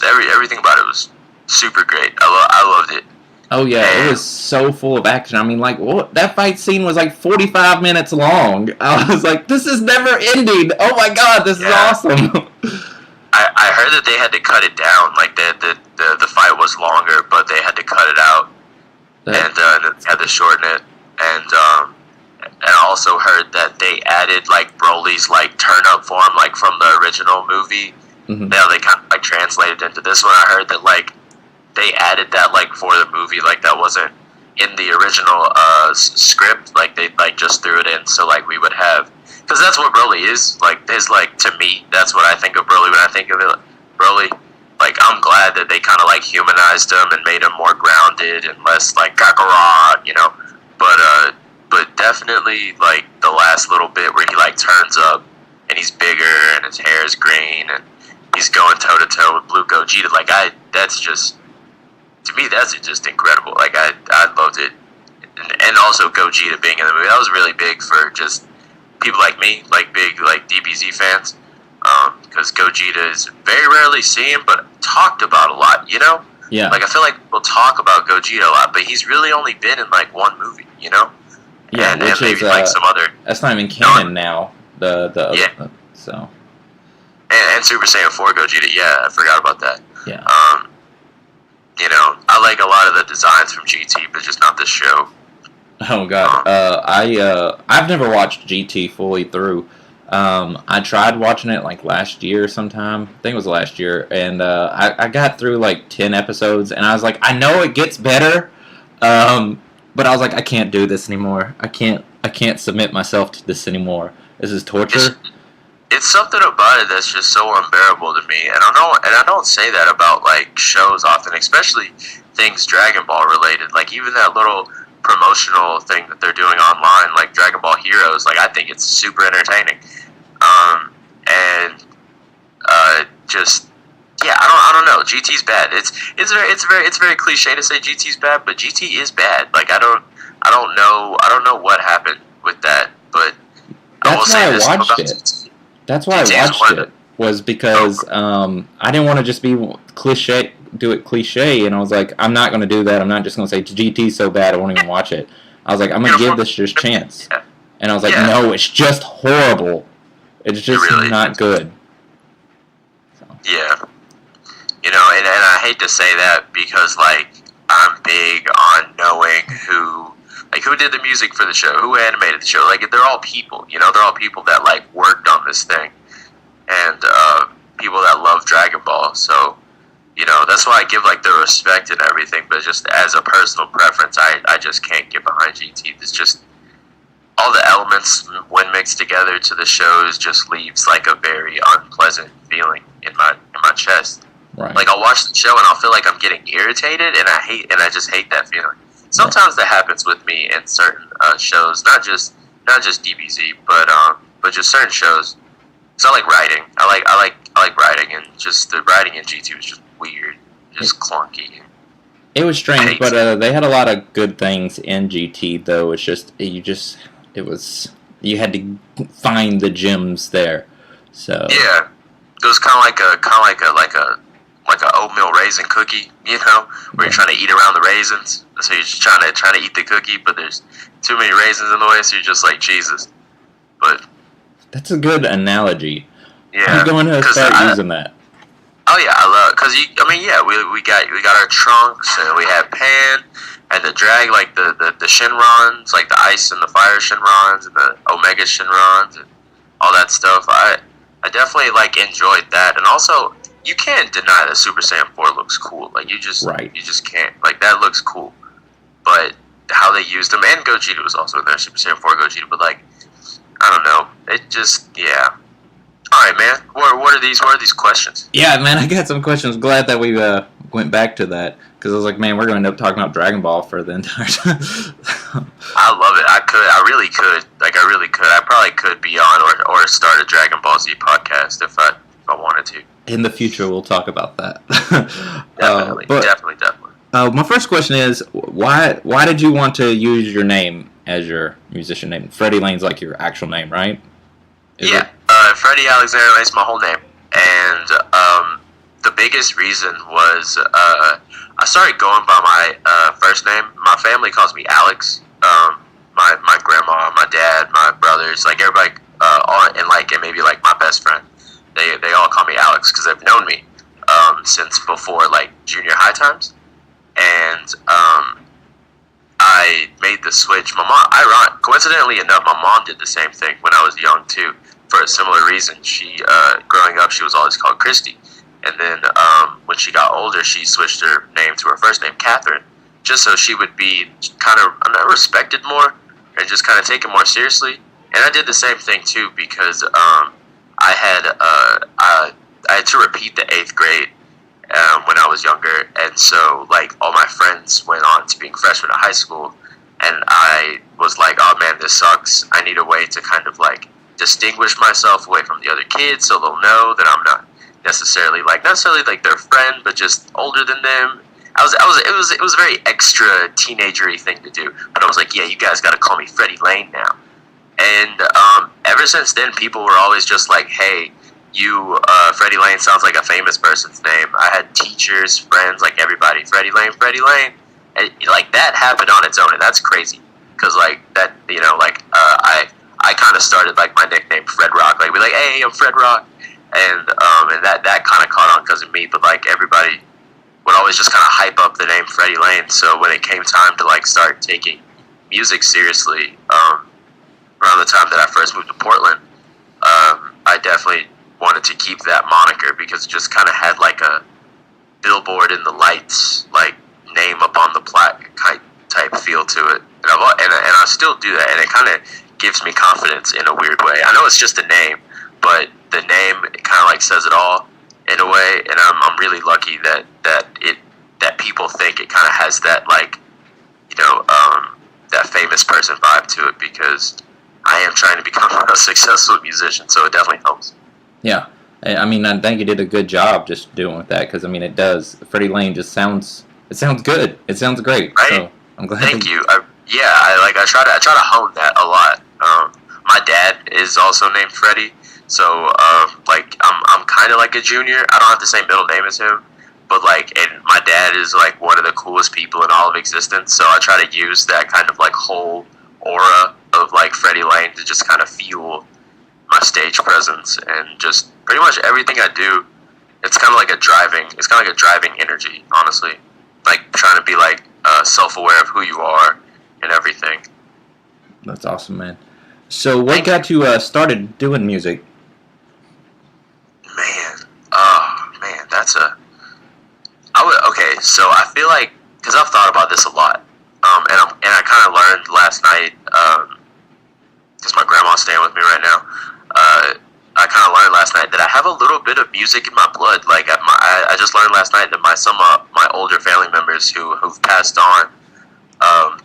everything about it was super great. I loved it. Oh yeah, it was so full of action. I mean, like, that fight scene was like 45 minutes long. I was like, this is never ending. Oh my god, this is awesome. I heard that they had to cut it down. Like, the fight was longer, but they had to cut it out. And they had to shorten it. Broly's like turn up form, like from the original movie. Mm-hmm. Now they kind of like translated into this one. I heard that like they added that like for the movie, like that wasn't in the original script. Like they like just threw it in, so like we would have, because that's what Broly is. Like is like, to me, that's what I think of Broly when I think of it. Broly. Like I'm glad that they kind of like humanized him and made him more grounded and less like Kakarot, you know. But definitely like the last little bit where he like turns up and he's bigger and his hair is green and he's going toe to toe with Blue Gogeta. Like that's just, to me, that's just incredible. Like I loved it, and also Gogeta being in the movie, that was really big for just people like me, like big like DBZ fans, because Gogeta is very rarely seen but talked about a lot. You know, Yeah. like I feel like people talk about Gogeta a lot, but he's really only been in like one movie. You know, Yeah, and which maybe is like some other. that's not even canon now. Yeah. So And Super Saiyan 4 Gogeta, yeah, I forgot about that. yeah. You know, I like a lot of the designs from GT, but just not this show. Oh god, I've never watched GT fully through. I tried watching it like last year sometime. I think it was last year, and I got through like 10 episodes, and I was like, I know it gets better, but I was like, I can't do this anymore. I can't submit myself to this anymore. This is torture. It's something about it that's just so unbearable to me, and I don't say that about like shows often, especially things Dragon Ball related. Like even that little promotional thing that they're doing online, like Dragon Ball Heroes. Like I think it's super entertaining, and just yeah, I don't know. GT's bad. It's very cliche to say GT's bad, but GT is bad. Like I don't know what happened with that, but I will That's say why I this watched about it. GT. That's why GT I is watched one of it, was because I didn't want to just be cliche, do it cliche, and I was like, I'm not going to do that. I'm not just going to say GT's so bad I won't even watch it. I was like, I'm going to give this just a chance. Yeah. And I was like, Yeah. no, it's just horrible. It's just really not is. good. Yeah. You know, and I hate to say that because, like, I'm big on knowing who did the music for the show, who animated the show. Like, they're all people, you know, they're all people that, like, worked on this thing. And people that love Dragon Ball. So, you know, that's why I give, like, the respect and everything. But just as a personal preference, I just can't get behind GT. It's just, all the elements, when mixed together to the shows, just leaves, like, a very unpleasant feeling in my chest. Right. Like I'll watch the show and I'll feel like I'm getting irritated, and I just hate that feeling. Sometimes that happens with me in certain shows, not just DBZ, but just certain shows. So I like writing. I like writing, and just the writing in GT was just weird, just clunky. It was strange, but they had a lot of good things in GT, though. It's just you had to find the gems there. So yeah, it was kind of like a oatmeal raisin cookie, you know, where you're trying to eat around the raisins. So you're just trying to eat the cookie, but there's too many raisins in the way, so you're just like, Jesus. But that's a good analogy. yeah, I'm going to start using that. Oh yeah, I love, because we got our Trunks, and we had Pan and the drag, like the Shenrons, like the Ice and the Fire Shenrons and the Omega Shenrons and all that stuff. I definitely like enjoyed that, and also you can't deny that Super Saiyan 4 looks cool. Like you just can't. Like that looks cool, but how they used them, and Gogeta was also in there, Super Saiyan 4 Gogeta, but like I don't know, it just All right, man. What are these questions? Yeah, man, I got some questions. Glad that we went back to that, because I was like, man, we're going to end up talking about Dragon Ball for the entire time. I love it. I really could. Like, I really could. I probably could be on or start a Dragon Ball Z podcast if I wanted to. In the future, we'll talk about that. Definitely. My first question is, why did you want to use your name as your musician name? Freddie Lane's like your actual name, right? Freddie Alexander Lane's my whole name, and the biggest reason was I started going by my first name. My family calls me Alex. My grandma, my dad, my brothers, like everybody, and maybe like my best friend, they all call me Alex because they've known me since before like junior high times, and I made the switch. My mom, coincidentally enough, my mom did the same thing when I was young too. for a similar reason. She, growing up, she was always called Christy. And then when she got older, she switched her name to her first name, Catherine, just so she would be kind of respected more and just kind of taken more seriously. And I did the same thing too, because I had to repeat the 8th grade when I was younger, and so like all my friends went on to being freshmen at high school, and I was like, oh man, this sucks. I need a way to kind of like distinguish myself away from the other kids, so they'll know that I'm not necessarily like their friend, but just older than them. It was a very extra teenagery thing to do, but I was like, yeah, you guys got to call me Freddie Lane now. And ever since then, people were always just like, hey, you, Freddie Lane sounds like a famous person's name. I had teachers, friends, like everybody, Freddie Lane. And like that happened on its own, and that's crazy. Because like that, you know, like I kind of started like my nickname Fred Rock. Like, be like, hey, I'm Fred Rock. And that kind of caught on because of me. But like everybody would always just kind of hype up the name Freddie Lane. So when it came time to like start taking music seriously, around the time that I first moved to Portland, I definitely wanted to keep that moniker because it just kind of had like a billboard in the lights, like name up on the plaque type feel to it. And I still do that, and it kind of gives me confidence in a weird way. I know it's just a name, but the name kind of like says it all in a way, and I'm really lucky that people think it kind of has that like, you know, that famous person vibe to it, because I am trying to become a successful musician, so it definitely helps. Yeah, I mean, I think you did a good job just doing with that, because I mean, it does. Freddie Lane just sounds good. It sounds great. Right? So I'm glad. Thank you. I try to hone that a lot. My dad is also named Freddie, so like I'm kind of like a junior. I don't have the same middle name as him, but like, and my dad is like one of the coolest people in all of existence. So I try to use that kind of like whole aura of like Freddie Lane to just kind of fuel my stage presence, and just pretty much everything I do. It's kind of like a driving energy, honestly. Like trying to be like self-aware of who you are and everything. That's awesome, man. So what got you started doing music? Okay, so I feel like, because I've thought about this a lot, and I kind of learned last night, because my grandma's staying with me right now, I kind of learned last night that I have a little bit of music in my blood. Like I just learned last night that some of my older family members who've passed on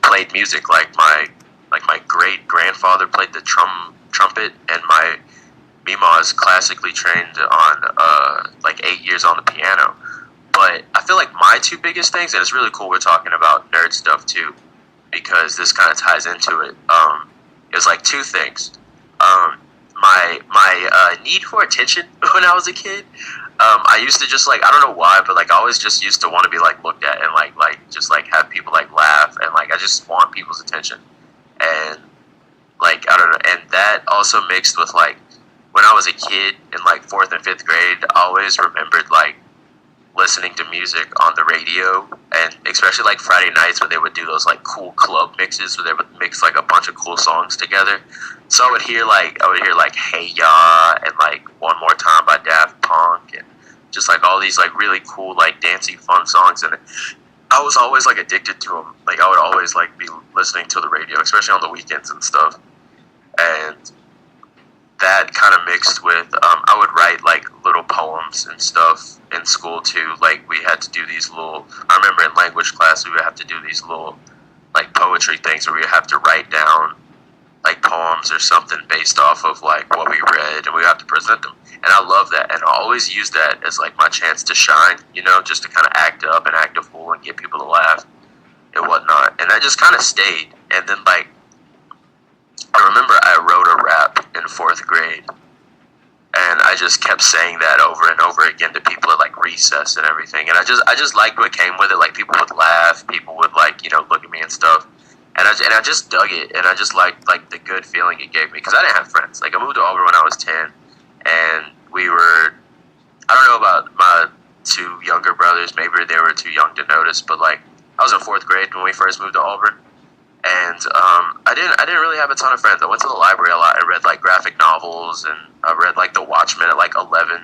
played music. Like my great grandfather played the trumpet, and my Mima is classically trained on like 8 years on the piano. But I feel like my two biggest things, and it's really cool we're talking about nerd stuff too, because this kind of ties into it. Is like two things. My need for attention when I was a kid. I used to just like, I don't know why, but like I always just used to want to be like looked at and like just like have people like laugh, and like I just want people's attention. And like, I don't know, and that also mixed with like when I was a kid in like 4th and 5th grade, I always remembered like listening to music on the radio, and especially like Friday nights when they would do those like cool club mixes where they would mix like a bunch of cool songs together. So I would hear like Hey Ya and like One More Time by Daft Punk, and just like all these like really cool like dancey fun songs, and I was always like addicted to them. Like I would always like be listening to the radio, especially on the weekends and stuff. And that kind of mixed with I would write like little poems and stuff in school too. Like we had to do these little, I remember in language class we would have to do these little like poetry things where we would have to write down like poems or something based off of like what we read, and we would have to present them. And I love that, and I always use that as like my chance to shine, you know, just to kind of act up and act a fool and get people to laugh and whatnot. And that just kind of stayed. And then like I remember I wrote a rap in 4th grade, and I just kept saying that over and over again to people at like recess and everything. And I just liked what came with it. Like people would laugh, people would like, you know, look at me and stuff. And I just dug it, and I just liked like the good feeling it gave me, because I didn't have friends. Like I moved to Auburn when I was 10, and we were, I don't know about my two younger brothers, maybe they were too young to notice, but like I was in 4th grade when we first moved to Auburn, and And I didn't really have a ton of friends. I went to the library a lot. I read like graphic novels, and I read like The Watchmen at like 11.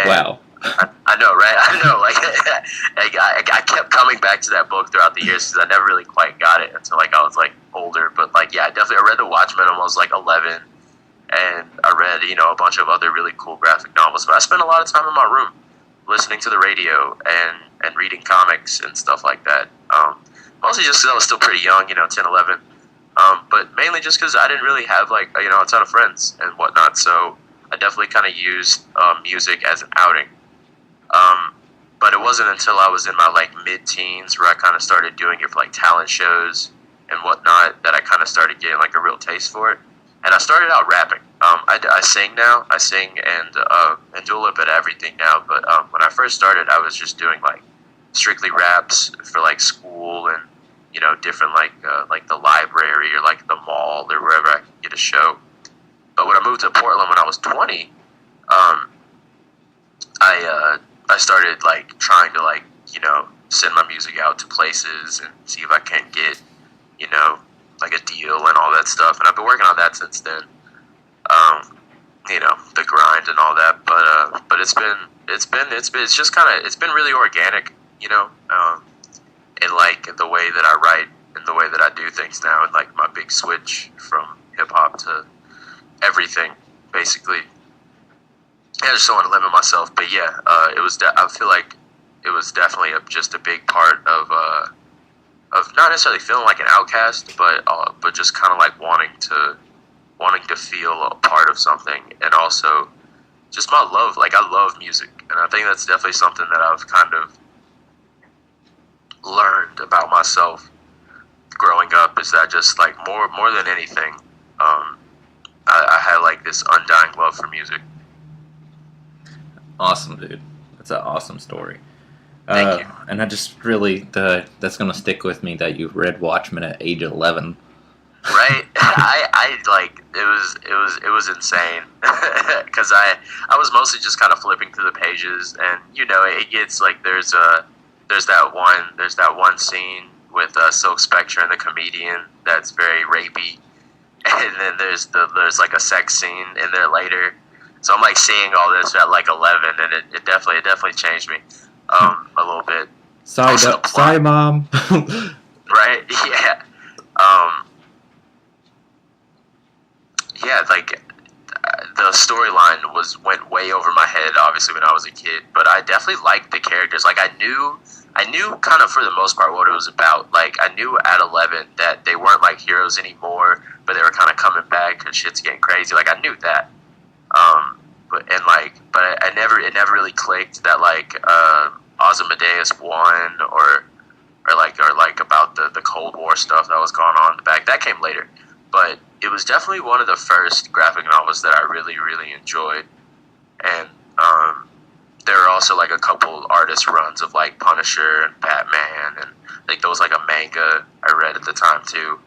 Wow. I know, right? I know. Like, I kept coming back to that book throughout the years because I never really quite got it until like I was like older. But like, yeah, I read The Watchmen when I was like 11, and I read a bunch of other really cool graphic novels. But I spent a lot of time in my room listening to the radio and reading comics and stuff like that. Mostly just because I was still pretty young, 10, 11. But mainly just because I didn't really have like a ton of friends and whatnot. So I definitely kind of used music as an outing. But it wasn't until I was in my like mid-teens where I kind of started doing it for like talent shows and whatnot that I kind of started getting like a real taste for it. And I started out rapping. I sing now. I sing and do a little bit of everything now. But when I first started, I was just doing like strictly raps for like school and different like the library or like the mall or wherever I could get a show. But when I moved to Portland when I was 20, I started like trying to like send my music out to places and see if I can get like a deal and all that stuff. And I've been working on that since then. The grind and all that. But it's been really organic. In like the way that I write and the way that I do things now, and like my big switch from hip hop to everything, basically. I just don't want to limit myself, but yeah, it was. I feel like it was definitely just a big part of not necessarily feeling like an outcast, but just kind of like wanting to feel a part of something, and also just my love. Like I love music, and I think that's definitely something that I've kind of learned about myself growing up, is that just like more than anything, I had like this undying love for music. Awesome, dude. That's an awesome story. Thank you. And I just really that's gonna stick with me that you read Watchmen at age 11. Right? I like it was insane because I was mostly just kind of flipping through the pages, and it gets like there's that one scene with Silk Spectre and the comedian that's very rapey, and then there's like a sex scene in there later. So I'm like seeing all this at like 11, and it definitely changed me a little bit. Sorry, Mom. Right? Yeah. Yeah, like the storyline went way over my head, obviously, when I was a kid. But I definitely liked the characters. Like I knew kind of for the most part what it was about. Like I knew at 11 that they weren't like heroes anymore, but they were kind of coming back because shit's getting crazy. Like I knew that. But it never really clicked that like Ozymandias won or about the Cold War stuff that was going on in the back. That came later, but it was definitely one of the first graphic novels that I really, really enjoyed. And there were also like a couple artist runs of like Punisher and Batman, and I think there was like a manga I read at the time too.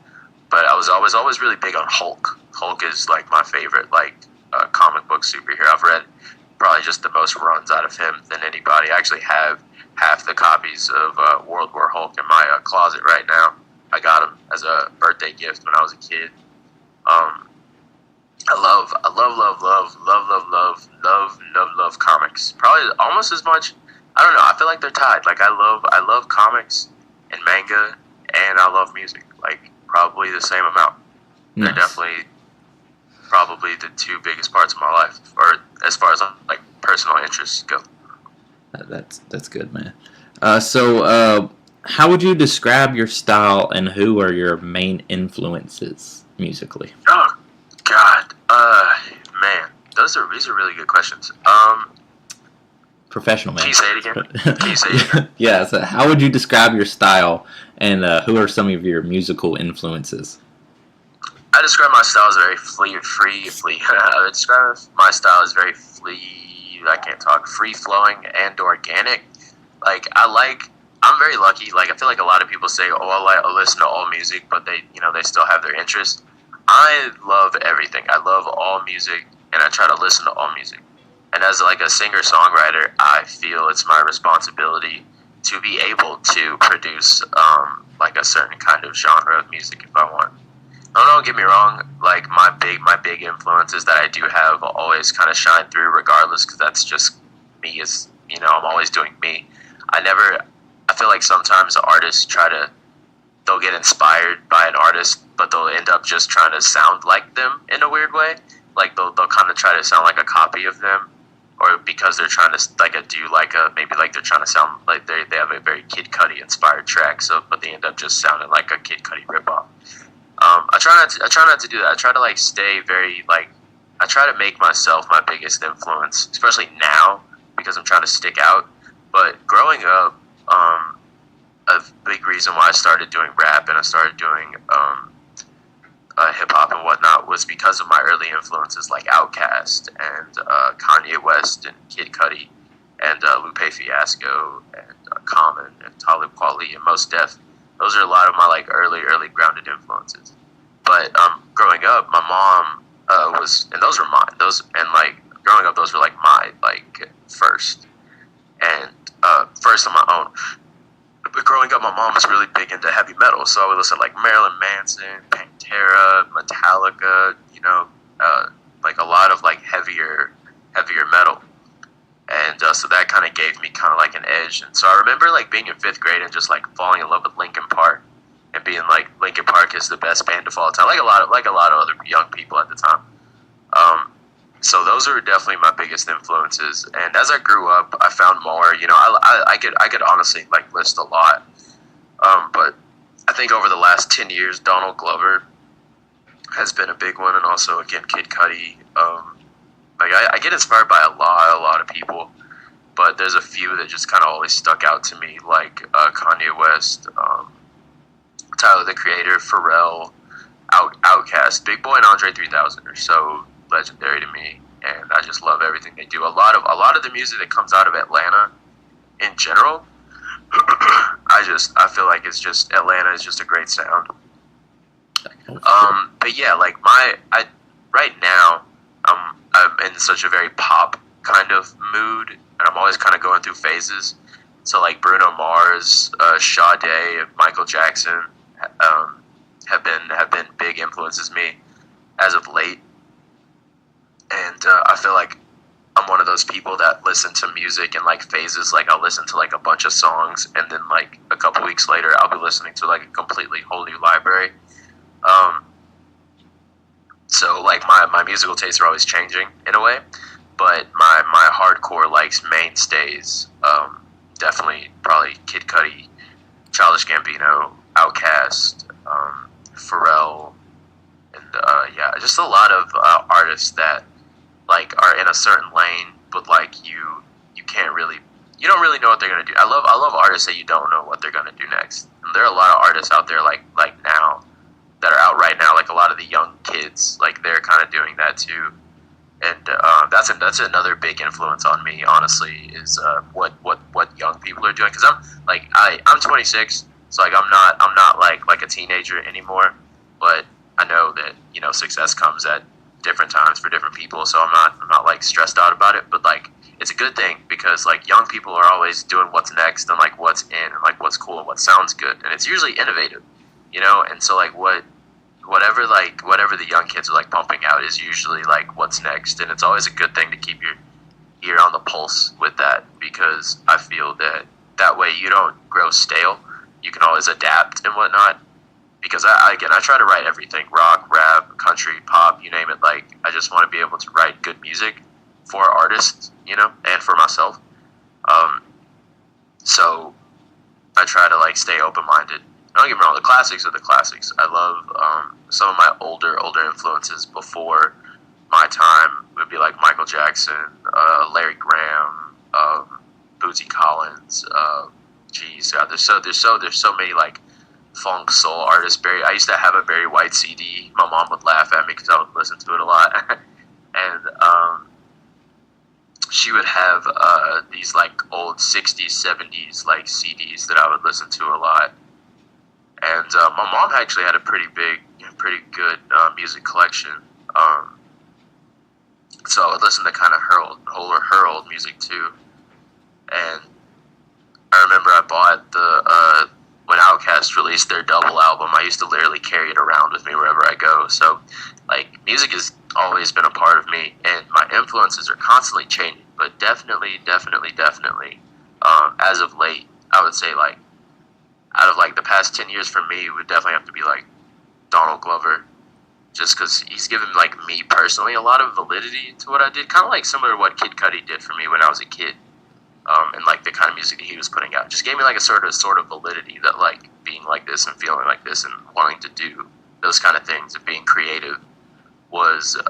But I was always really big on Hulk. Hulk is like my favorite like comic book superhero. I've read probably just the most runs out of him than anybody. I actually have half the copies of World War Hulk in my closet right now. I got him as a birthday gift when I was a kid. I love comics. Probably almost as much. I don't know. I feel like they're tied. Like I love comics and manga, and I love music. Like probably the same amount. Nice. They're definitely probably the two biggest parts of my life, or as far as like personal interests go. That's good, man. So how would you describe your style, and who are your main influences musically? Oh God, man, these are really good questions. Professional, man. Can you say it again? Yeah. So how would you describe your style, and who are some of your musical influences? I describe my style as very free. I describe my style as very free flowing and organic. Like I'm very lucky. Like I feel like a lot of people say, "Oh, I listen to all music," but they still have their interest. I love everything. I love all music, and I try to listen to all music. And as like a singer-songwriter, I feel it's my responsibility to be able to produce like a certain kind of genre of music if I want. Don't get me wrong. Like my big influences that I do have always kind of shine through, regardless, because that's just me. As you know, I'm always doing me. I feel like sometimes artists they'll get inspired by an artist, but they'll end up just trying to sound like them in a weird way. Like they'll kind of try to sound like a copy of them, or because they're trying to maybe like they're trying to sound like they have a very Kid Cudi inspired track, but they end up just sounding like a Kid Cudi ripoff. I try not to do that. I try to like stay very like I try to make myself my biggest influence, especially now because I'm trying to stick out. But growing up, a big reason why I started doing rap and I started doing hip hop and whatnot was because of my early influences like Outkast and Kanye West and Kid Cudi and Lupe Fiasco and Common and Talib Kweli and Mos Def. Those are a lot of my like early grounded influences. But growing up, my mom and those were mine. Growing up, those were like my like first on my own. But growing up, my mom was really big into heavy metal, so I would listen to like Marilyn Manson, Pantera, Metallica, like a lot of like heavier metal. And so that kind of gave me kind of like an edge. And so I remember like being in 5th grade and just like falling in love with Linkin Park and being like Linkin Park is the best band of all time, like a lot of other young people at the time. So those are definitely my biggest influences. And as I grew up, I found more. I could honestly like list a lot. But I think over the last 10 years, Donald Glover has been a big one, and also again Kid Cudi. I get inspired by a lot of people, but there's a few that just kind of always stuck out to me, like Kanye West, Tyler the Creator, Pharrell, Outkast, Big Boy, and Andre 3000 are so legendary to me, and I just love everything they do. A lot of the music that comes out of Atlanta, in general, I feel like Atlanta is just a great sound. But yeah, like right now, I'm in such a very pop kind of mood, and I'm always kind of going through phases. So like Bruno Mars, Sade, and Michael Jackson have been big influences me as of late. And I feel like I'm one of those people that listen to music in like phases. Like I'll listen to like a bunch of songs, and then like a couple weeks later, I'll be listening to like a completely whole new library. So like my musical tastes are always changing in a way, but my hardcore likes mainstays, definitely probably Kid Cudi, Childish Gambino, Outkast, Pharrell, and just a lot of artists that like are in a certain lane, but like you don't really know what they're gonna do. I love artists that you don't know what they're gonna do next. And there are a lot of artists out there like now that are out right now, like a lot of the young kids, like they're kind of doing that too. And that's another big influence on me, honestly, is what young people are doing. Because I'm 26, so like I'm not like a teenager anymore. But I know that success comes at different times for different people, so I'm not like stressed out about it. But like it's a good thing, because like young people are always doing what's next and like what's in and like what's cool and what sounds good, and it's usually innovative, and so like whatever the young kids are like pumping out is usually like what's next, and it's always a good thing to keep your ear on the pulse with that, because I feel that way you don't grow stale. You can always adapt and whatnot, because I try to write everything: rock, rap, country, pop, you name it. Like I just want to be able to write good music for artists, and for myself. So I try to like stay open-minded. Don't get me wrong, the classics are the classics. I love some of my older influences before my time would be like Michael Jackson, Larry Graham, Bootsy Collins. There's so many like funk soul artists. I used to have a Barry White CD. My mom would laugh at me because I would listen to it a lot, and she would have these like old 60s, 70s like CDs that I would listen to a lot. And my mom actually had a pretty good music collection. So I would listen to kind of her old music too. And I remember I bought the when Outkast released their double album. I used to literally carry it around with me wherever I go. So, like, music has always been a part of me, and my influences are constantly changing. But definitely, as of late, I would say, like, out of like the past 10 years for me, it would definitely have to be like Donald Glover, just because he's given like me personally a lot of validity to what I did, kind of like similar to what Kid Cudi did for me when I was a kid. And like the kind of music that he was putting out just gave me like a sort of validity that like being like this and feeling like this and wanting to do those kind of things and being creative was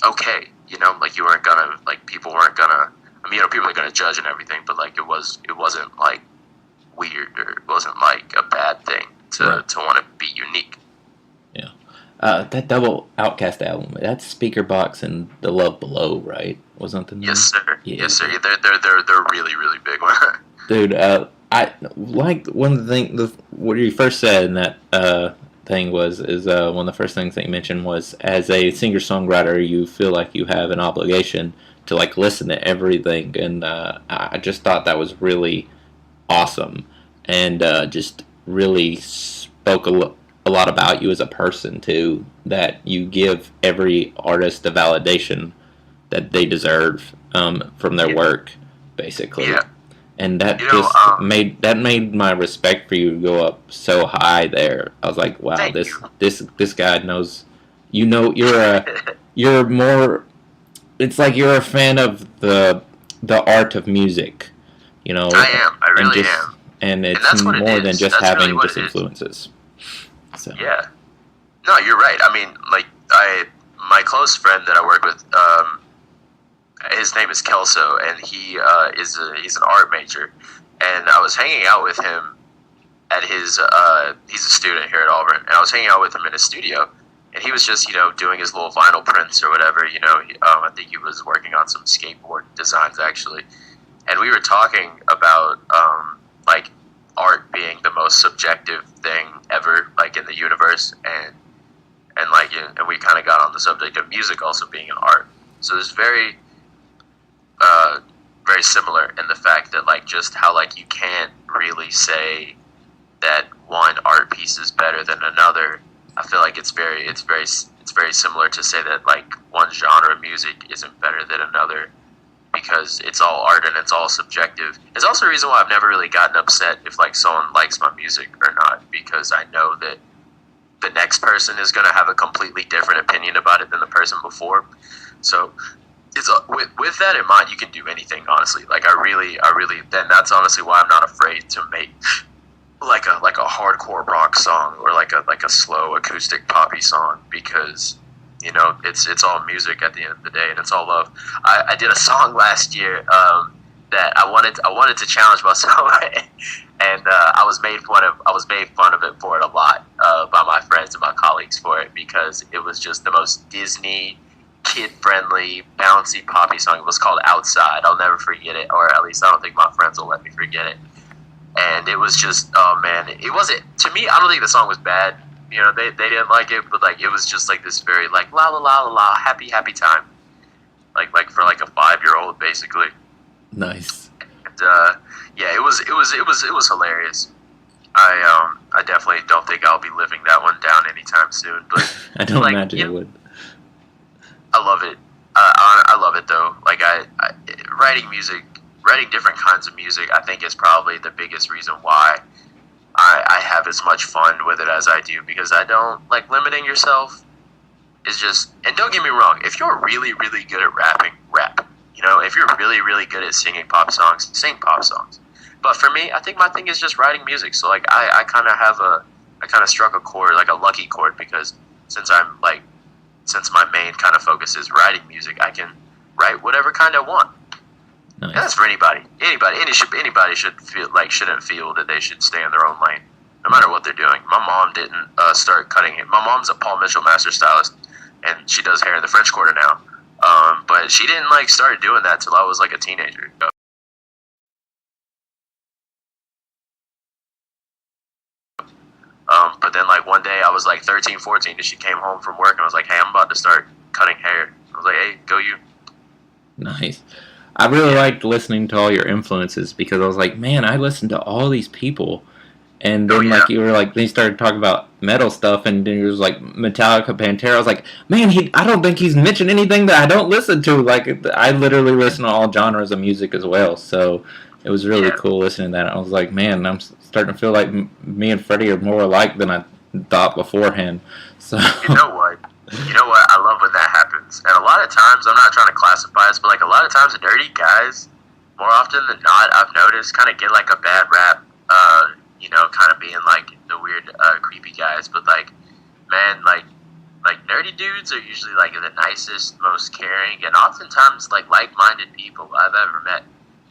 okay. You know, like you weren't gonna, like people weren't gonna, I mean, you know, people are gonna judge and everything, but like it wasn't like weird, or it wasn't like a bad thing to want to be unique. Yeah. That double Outkast album, that's Speaker Box and The Love Below, right? Wasn't the name? Yes, sir. Yeah. Yes, sir. They're really, really big one. Dude, I like one of the things, what you first said in that thing one of the first things that you mentioned was, as a singer-songwriter, you feel like you have an obligation to like listen to everything, and I just thought that was really awesome, and just really spoke a lot about you as a person too, that you give every artist the validation that they deserve from their work, basically. Yeah. And that made my respect for you go up so high there. I was like, wow, this guy knows, you know, you're more, it's like you're a fan of the art of music, you know. I am. I really am. And it's more than just having just influences. So. Yeah. No, you're right. I mean, like, my close friend that I work with, his name is Kelso, and he's an art major. And I was hanging out with him at his, he's a student here at Auburn, and I was hanging out with him in his studio, and he was just, you know, doing his little vinyl prints or whatever, you know. I think he was working on some skateboard designs, actually. And we were talking about, like, art being the most subjective thing ever, like, in the universe, and we kind of got on the subject of music also being an art. So it's very similar in the fact that, like, just how, like, you can't really say that one art piece is better than another. I feel like it's very similar to say that, like, one genre of music isn't better than another, because it's all art and it's all subjective. It's also a reason why I've never really gotten upset if, like, someone likes my music or not, because I know that the next person is going to have a completely different opinion about it than the person before. So it's with that in mind, you can do anything, honestly. Like, I really, then that's honestly why I'm not afraid to make like a hardcore rock song or like a slow acoustic poppy song, because, you know, it's all music at the end of the day, and it's all love. I did a song last year that I wanted to challenge myself, and I was made fun of it for it a lot by my friends and my colleagues for it, because it was just the most Disney, kid-friendly, bouncy poppy song. It was called Outside. I'll never forget it, or at least I don't think my friends will let me forget it. And it was just, oh man, it wasn't, to me, I don't think the song was bad. You know, they didn't like it, but like it was just like this very like la la la la la happy time, like for like a 5-year-old basically. Nice. And yeah, it was hilarious. I definitely don't think I'll be living that one down anytime soon. But I don't like, imagine you would. I love it. I love it though. Like writing different kinds of music, I think is probably the biggest reason why I have as much fun with it as I do, because I don't like limiting yourself. Is just, and don't get me wrong, if you're really, really good at rapping, rap. You know, if you're really, really good at singing pop songs, sing pop songs. But for me, I think my thing is just writing music. So like I kind of struck a chord, like a lucky chord, because since my main kind of focus is writing music, I can write whatever kind I want. Nice. And that's for anybody. Anybody shouldn't feel that they should stay in their own lane, no matter what they're doing. My mom didn't start cutting it. My mom's a Paul Mitchell master stylist, and she does hair in the French Quarter now. But she didn't like start doing that till I was like a teenager. But then like one day I was like 13, 14, and she came home from work and I was like, hey, I'm about to start cutting hair. I was like, hey, go you. Nice. I really liked listening to all your influences because I was like, man, I listened to all these people. And then, like, you were like, they started talking about metal stuff, and then it was like Metallica, Pantera. I was like, man, I don't think he's mentioned anything that I don't listen to. Like, I literally listen to all genres of music as well. So it was really cool listening to that. I was like, man, I'm starting to feel like me and Freddie are more alike than I thought beforehand. So You know what? I love when that happens. And a lot of times, I'm not trying to classify us, but like a lot of times, nerdy guys, more often than not, I've noticed, kind of get like a bad rap. Kind of being like the weird, creepy guys. But like, man, like nerdy dudes are usually like the nicest, most caring, and oftentimes like-minded people I've ever met.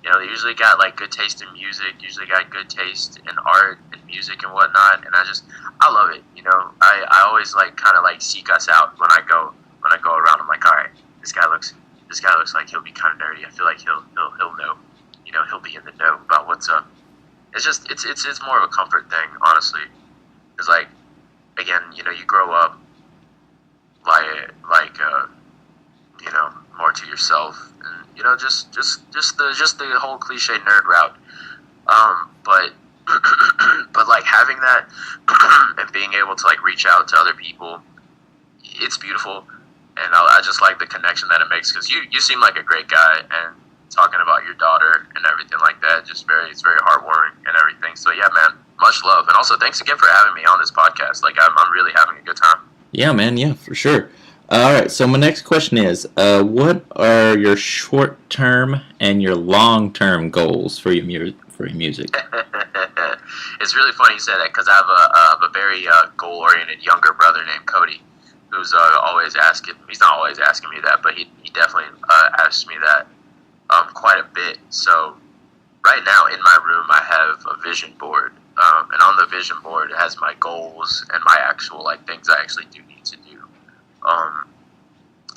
They usually got like good taste in music, usually got good taste in art and music and whatnot. And I love it. I always like kind of like seek us out when I go around. I'm like, all right, this guy looks like he'll be kind of nerdy. I feel like he'll know, he'll be in the know about what's up. It's just it's more of a comfort thing, honestly. It's like, again, you grow up more to yourself, and just the whole cliche nerd route. But but like having that and being able to like reach out to other people, it's beautiful, and I just like the connection that it makes, because you seem like a great guy, and talking about your daughter and everything like that, it's very heartwarming and everything. So yeah, man, much love, and also thanks again for having me on this podcast. Like I'm really having a good time. Yeah, man, yeah, for sure. All right, so my next question is, what are your short-term and your long-term goals for your music? It's really funny you say that, because I have a very goal-oriented younger brother named Cody, who's always asking. He's not always asking me that, but he definitely asks me that quite a bit. So right now in my room, I have a vision board, and on the vision board it has my goals and my actual like things I actually do need to do.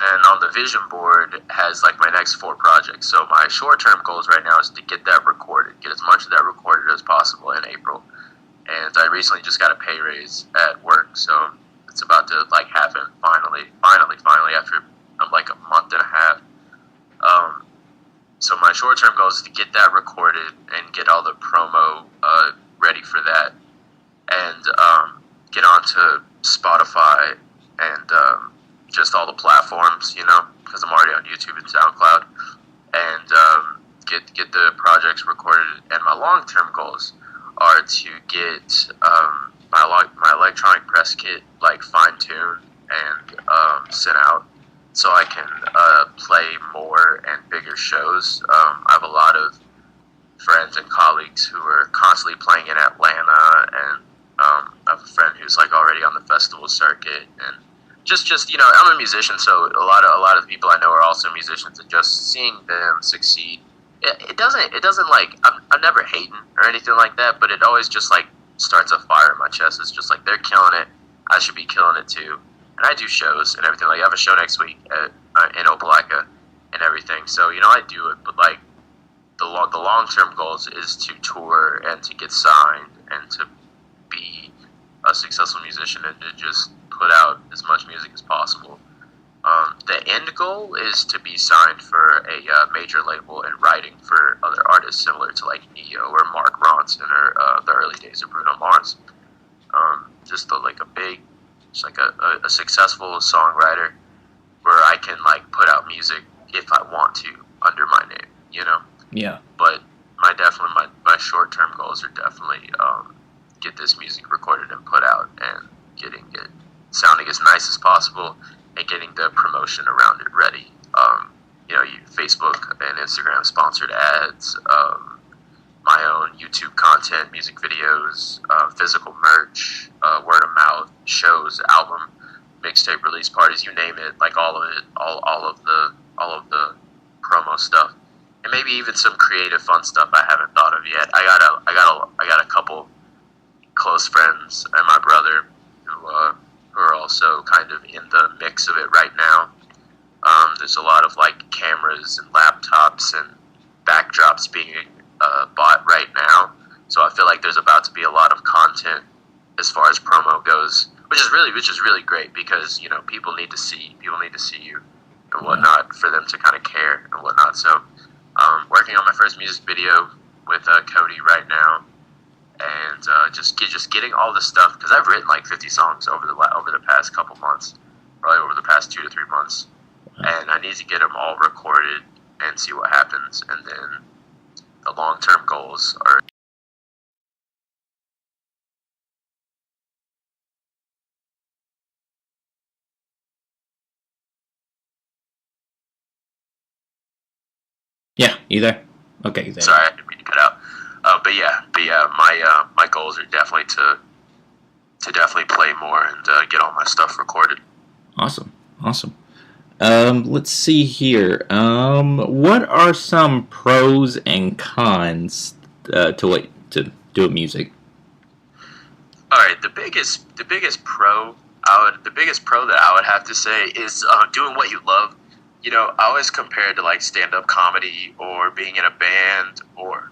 And on the vision board has like my next 4 projects. So my short-term goals right now is to get that recorded, get as much of that recorded as possible in April. And I recently just got a pay raise at work, so it's about to like happen finally after like a month and a half. So my short-term goal is to get that recorded and get all the promo ready for that, and get onto Spotify and just all the platforms, because I'm already on YouTube and SoundCloud, and get the projects recorded. And my long-term goals are to get my electronic press kit like fine-tuned and sent out, so I can play more and bigger shows. I have a lot of friends and colleagues who are constantly playing in Atlanta, and I have a friend who's like already on the festival circuit, and just I'm a musician, so a lot of the people I know are also musicians, and just seeing them succeed, it doesn't like I'm never hating or anything like that, but it always just like starts a fire in my chest. It's just like they're killing it, I should be killing it too. And I do shows and everything. Like I have a show next week in Opelika and everything. So I do it, but like the long-term goals is to tour and to get signed and to be a successful musician and to just put out as much music as possible. The end goal is to be signed for a major label and writing for other artists similar to like Neo or Mark Ronson or the early days of Bruno Mars. Just a successful songwriter where I can like put out music if I want to under my name, Yeah. But my short-term goals are definitely get this music recorded and put out, and getting it sounding as nice as possible, and getting the promotion around it ready. Facebook and Instagram sponsored ads, my own YouTube content, music videos, physical merch, word of mouth, shows, album, mixtape release parties, you name it, like all of it, all of the promo stuff, and maybe even some creative fun stuff I haven't thought of yet. I got a couple close friends and my brother who are also kind of in the mix of it right now. There's a lot of like cameras and laptops and backdrops being bought right now, so I feel like there's about to be a lot of content as far as promo goes, which is really great, because people need to see you and whatnot for them to kind of care and whatnot. So Working on my first music video with Cody right now, and just getting all the stuff, because I've written like 50 songs over the past couple months, probably over the past 2 to 3 months, and I need to get them all recorded and see what happens, and then the long-term goals are. Yeah, you there? Okay, there. Sorry, I didn't mean to cut out. But yeah, my goals are definitely to definitely play more and get all my stuff recorded. Awesome. Let's see here. What are some pros and cons to do music? All right, the biggest pro that I would have to say is doing what you love. You know, I always compare it to like stand-up comedy or being in a band or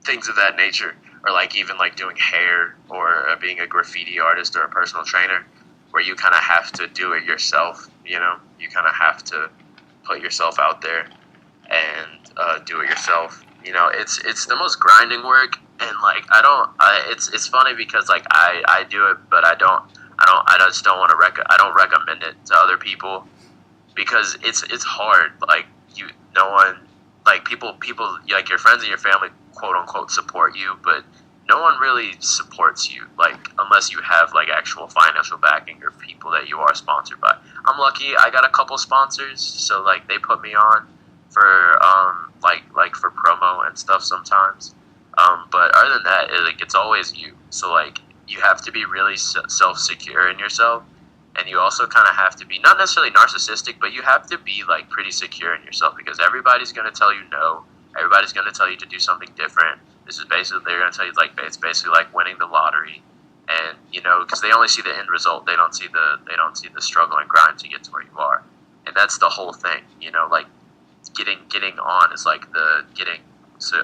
things of that nature, or like even like doing hair or being a graffiti artist or a personal trainer, where you kind of have to do it yourself. You know, you kind of have to put yourself out there and do it yourself. You know, it's the most grinding work, and like it's funny because like I do it, but I just don't want to I don't recommend it to other people, because it's hard. Like no one, like people like your friends and your family, quote unquote, support you, but no one really supports you, like unless you have like actual financial backing or people that you are sponsored by. I'm lucky I got a couple sponsors, so like they put me on for like for promo and stuff sometimes. But other than that, it's always you. So like you have to be really self-secure in yourself, and you also kind of have to be not necessarily narcissistic, but you have to be like pretty secure in yourself, because everybody's going to tell you no. Everybody's going to tell you to do something different. This is basically, they're going to tell you like it's basically like winning the lottery, and you know, because they only see the end result. They don't see the struggle and grind to get to where you are, and that's the whole thing. You know, like getting on is like the getting, you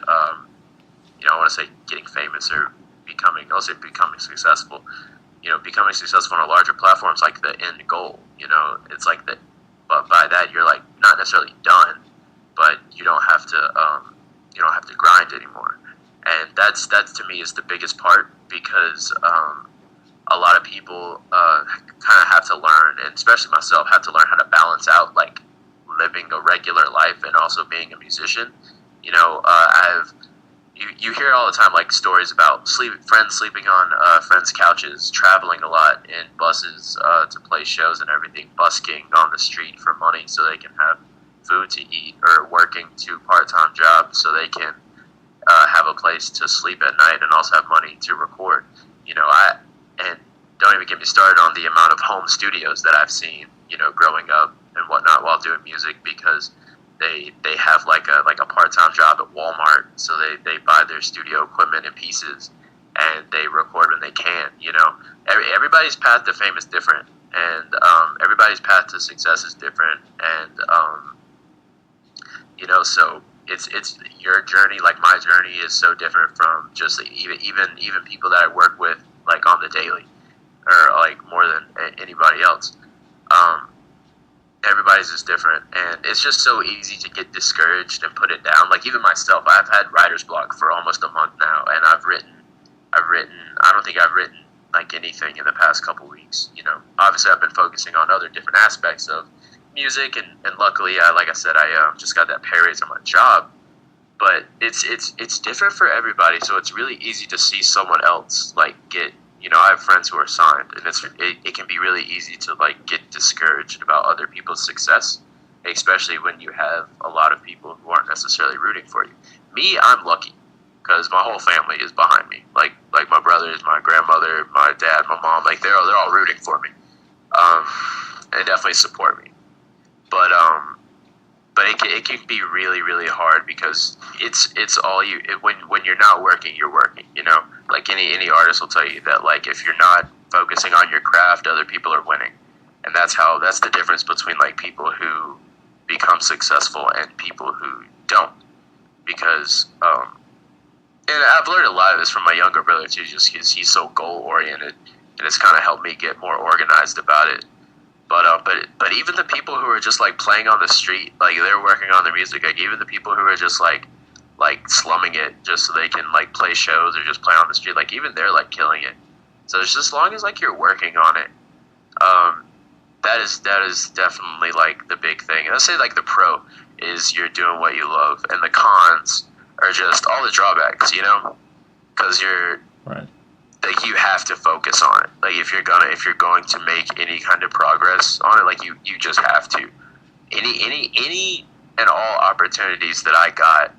know, I want to say getting famous or becoming, I'll say becoming successful. You know, becoming successful on a larger platform is like the end goal. You know, it's like that, but by that you're like not necessarily done, but you don't have to grind anymore. And that's to me is the biggest part, because a lot of people kind of have to learn, and especially myself, have to learn how to balance out like living a regular life and also being a musician. You know, you hear all the time like stories about friends sleeping on friends' couches, traveling a lot in buses to play shows and everything, busking on the street for money so they can have food to eat, or working 2 part-time jobs so they can have a place to sleep at night and also have money to record. You know, and don't even get me started on the amount of home studios that I've seen, you know, growing up and whatnot while doing music, because they have like a part-time job at Walmart, so they buy their studio equipment in pieces and they record when they can. You know, everybody's path to fame is different, and everybody's path to success is different, and you know, so it's your journey, like my journey, is so different from just even people that I work with like on the daily, or like more than anybody else. Everybody's is different, and it's just so easy to get discouraged and put it down. Like even myself, I've had writer's block for almost a month now, and I've written. I don't think I've written like anything in the past couple weeks. You know, obviously I've been focusing on other different aspects of music, and luckily, like I said, I just got that pay raise on my job. But it's different for everybody, so it's really easy to see someone else like get. You know, I have friends who are signed, and it can be really easy to like get discouraged about other people's success, especially when you have a lot of people who aren't necessarily rooting for you. Me, I'm lucky because my whole family is behind me. Like my brothers, my grandmother, my dad, my mom. Like they're all rooting for me. They definitely support me. But it can be really, really hard, because it's all you. When you're not working, you're working. You know, like any artist will tell you that like if you're not focusing on your craft, other people are winning, and that's the difference between like people who become successful and people who don't. Because and I've learned a lot of this from my younger brother too, just because he's so goal oriented, and it's kind of helped me get more organized about it. But even the people who are just like playing on the street, like they're working on their music. Like even the people who are just like slumming it just so they can like play shows or just play on the street, like even they're like killing it. So it's just as long as like you're working on it, that is definitely like the big thing. And I'd say like the pro is you're doing what you love, and the cons are just all the drawbacks, you know, because you're right. Like you have to focus on it. Like if you're going to make any kind of progress on it, like you just have to. Any and all opportunities that I got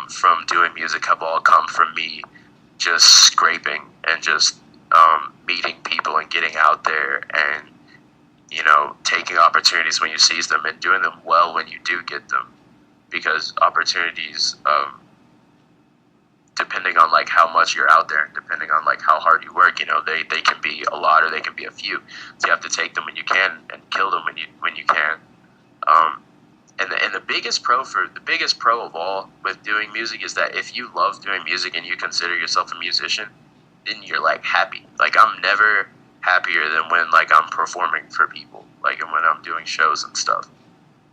from doing music have all come from me just scraping and just meeting people and getting out there and, you know, taking opportunities when you seize them and doing them well when you do get them, because opportunities, depending on like how much you're out there and depending on like how hard you work, you know, they can be a lot or they can be a few. So you have to take them when you can and kill them when you can. And the biggest pro of all with doing music is that if you love doing music and you consider yourself a musician, then you're like happy. Like I'm never happier than when like I'm performing for people, like and when I'm doing shows and stuff.